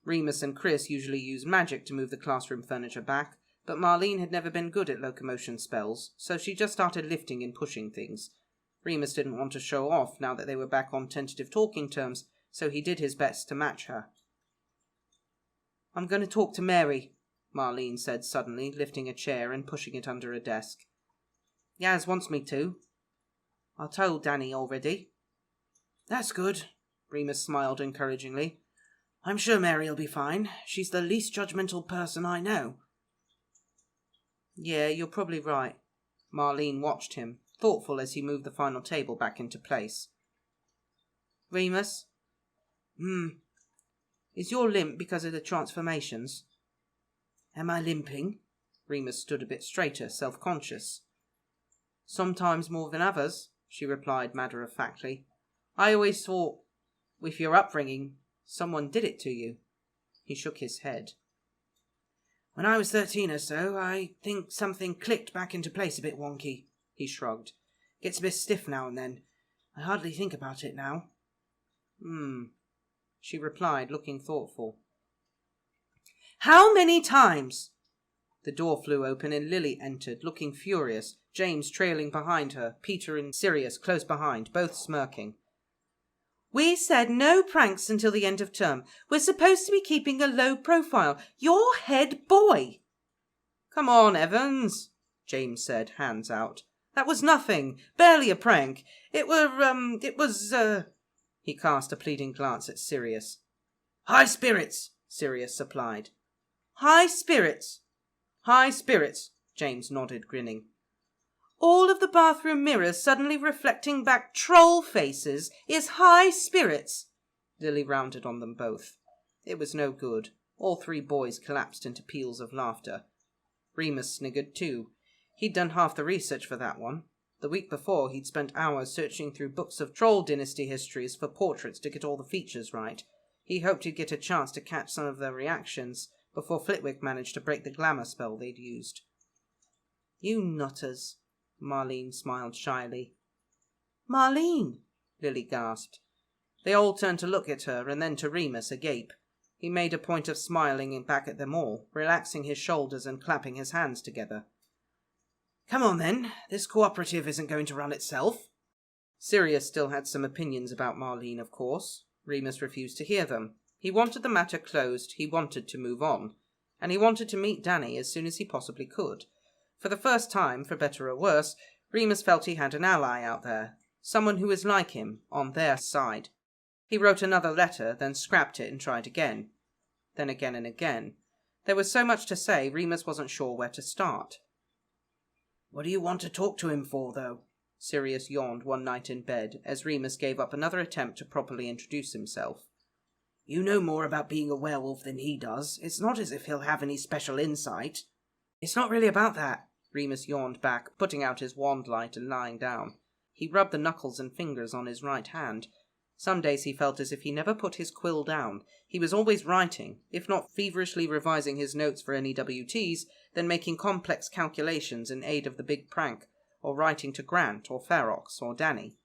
Remus and Chris usually used magic to move the classroom furniture back, but Marlene had never been good at locomotion spells, so she just started lifting and pushing things. Remus didn't want to show off now that they were back on tentative talking terms, so he did his best to match her. I'm going to talk to Mary, Marlene said suddenly, lifting a chair and pushing it under a desk. Yaz wants me to. I told Danny already. That's good, Remus smiled encouragingly. I'm sure Mary'll be fine. She's the least judgmental person I know. Yeah, you're probably right. Marlene watched him, thoughtful as he moved the final table back into place. Remus? Is your limp because of the transformations? Am I limping? Remus stood a bit straighter, self-conscious. Sometimes more than others, she replied matter-of-factly. I always thought, with your upbringing, someone did it to you. He shook his head. When I was 13 or so, I think something clicked back into place a bit wonky, he shrugged. Gets a bit stiff now and then. I hardly think about it now. She replied, looking thoughtful. How many times? The door flew open and Lily entered, looking furious, James trailing behind her, Peter and Sirius close behind, both smirking. We said no pranks until the end of term. We're supposed to be keeping a low profile. You're head boy. Come on, Evans, James said, hands out. That was nothing. Barely a prank. It was. He cast a pleading glance at Sirius. High spirits, Sirius supplied. High spirits. High spirits, James nodded, grinning. All of the bathroom mirrors suddenly reflecting back troll faces is high spirits. Lily rounded on them both. It was no good. All three boys collapsed into peals of laughter. Remus sniggered too. He'd done half the research for that one. The week before, he'd spent hours searching through books of Troll Dynasty histories for portraits to get all the features right. He hoped he'd get a chance to catch some of their reactions before Flitwick managed to break the glamour spell they'd used. You nutters, Marlene smiled shyly. Marlene, Lily gasped. They all turned to look at her and then to Remus, agape. He made a point of smiling back at them all, relaxing his shoulders and clapping his hands together. Come on then, this cooperative isn't going to run itself. Sirius still had some opinions about Marlene, of course. Remus refused to hear them. He wanted the matter closed, he wanted to move on, and he wanted to meet Danny as soon as he possibly could. For the first time, for better or worse, Remus felt he had an ally out there, someone who was like him, on their side. He wrote another letter, then scrapped it and tried again. Then again and again. There was so much to say, Remus wasn't sure where to start. What do you want to talk to him for, though? Sirius yawned one night in bed, as Remus gave up another attempt to properly introduce himself. You know more about being a werewolf than he does. It's not as if he'll have any special insight. It's not really about that. Remus yawned back, putting out his wand light and lying down. He rubbed the knuckles and fingers on his right hand. Some days he felt as if he never put his quill down. He was always writing, if not feverishly revising his notes for any WTs, then making complex calculations in aid of the big prank, or writing to Grant or Ferox or Danny.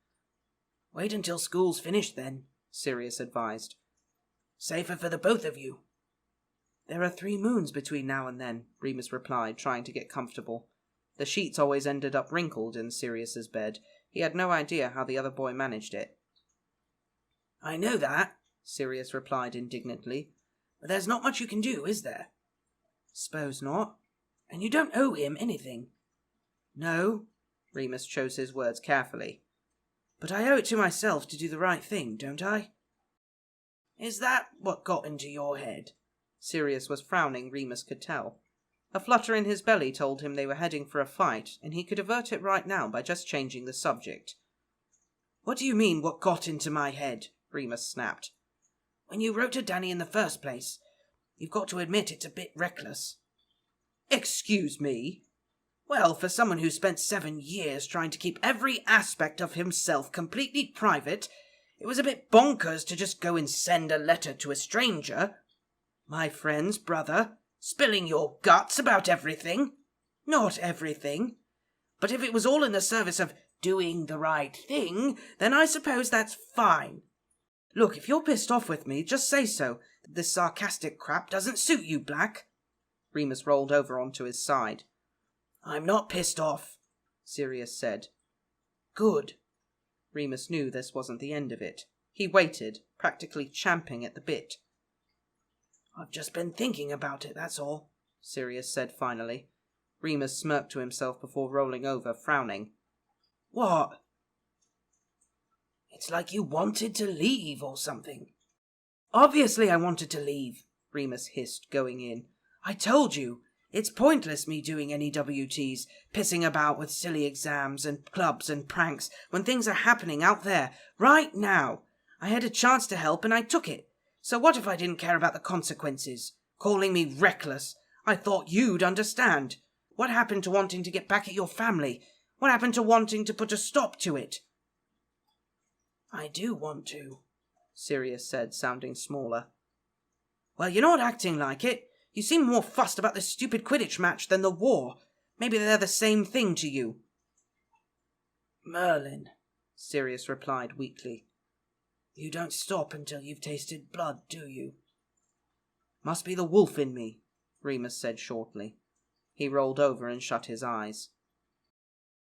Wait until school's finished then, Sirius advised. Safer for the both of you. There are 3 moons between now and then, Remus replied, trying to get comfortable. The sheets always ended up wrinkled in Sirius's bed. He had no idea how the other boy managed it. I know that, Sirius replied indignantly. But there's not much you can do, is there? Suppose not. And you don't owe him anything. No, Remus chose his words carefully. But I owe it to myself to do the right thing, don't I? Is that what got into your head? Sirius was frowning, Remus could tell. A flutter in his belly told him they were heading for a fight, and he could avert it right now by just changing the subject. What do you mean, what got into my head? Remus snapped. When you wrote to Danny in the first place, you've got to admit it's a bit reckless. Excuse me? Well, for someone who spent 7 years trying to keep every aspect of himself completely private, it was a bit bonkers to just go and send a letter to a stranger. My friend's brother, spilling your guts about everything. Not everything. But if it was all in the service of doing the right thing, then I suppose that's fine. Look, if you're pissed off with me, just say so. This sarcastic crap doesn't suit you, Black. Remus rolled over onto his side. I'm not pissed off, Sirius said. Good. Remus knew this wasn't the end of it. He waited, practically champing at the bit. I've just been thinking about it, that's all, Sirius said finally. Remus smirked to himself before rolling over, frowning. What? It's like you wanted to leave or something. Obviously I wanted to leave, Remus hissed, going in. I told you, it's pointless me doing any WTs, pissing about with silly exams and clubs and pranks when things are happening out there, right now. I had a chance to help and I took it. So what if I didn't care about the consequences? Calling me reckless. I thought you'd understand. What happened to wanting to get back at your family? What happened to wanting to put a stop to it? I do want to, Sirius said, sounding smaller. Well, you're not acting like it. You seem more fussed about this stupid Quidditch match than the war. Maybe they're the same thing to you. Merlin, Sirius replied weakly. You don't stop until you've tasted blood, do you? Must be the wolf in me, Remus said shortly. He rolled over and shut his eyes.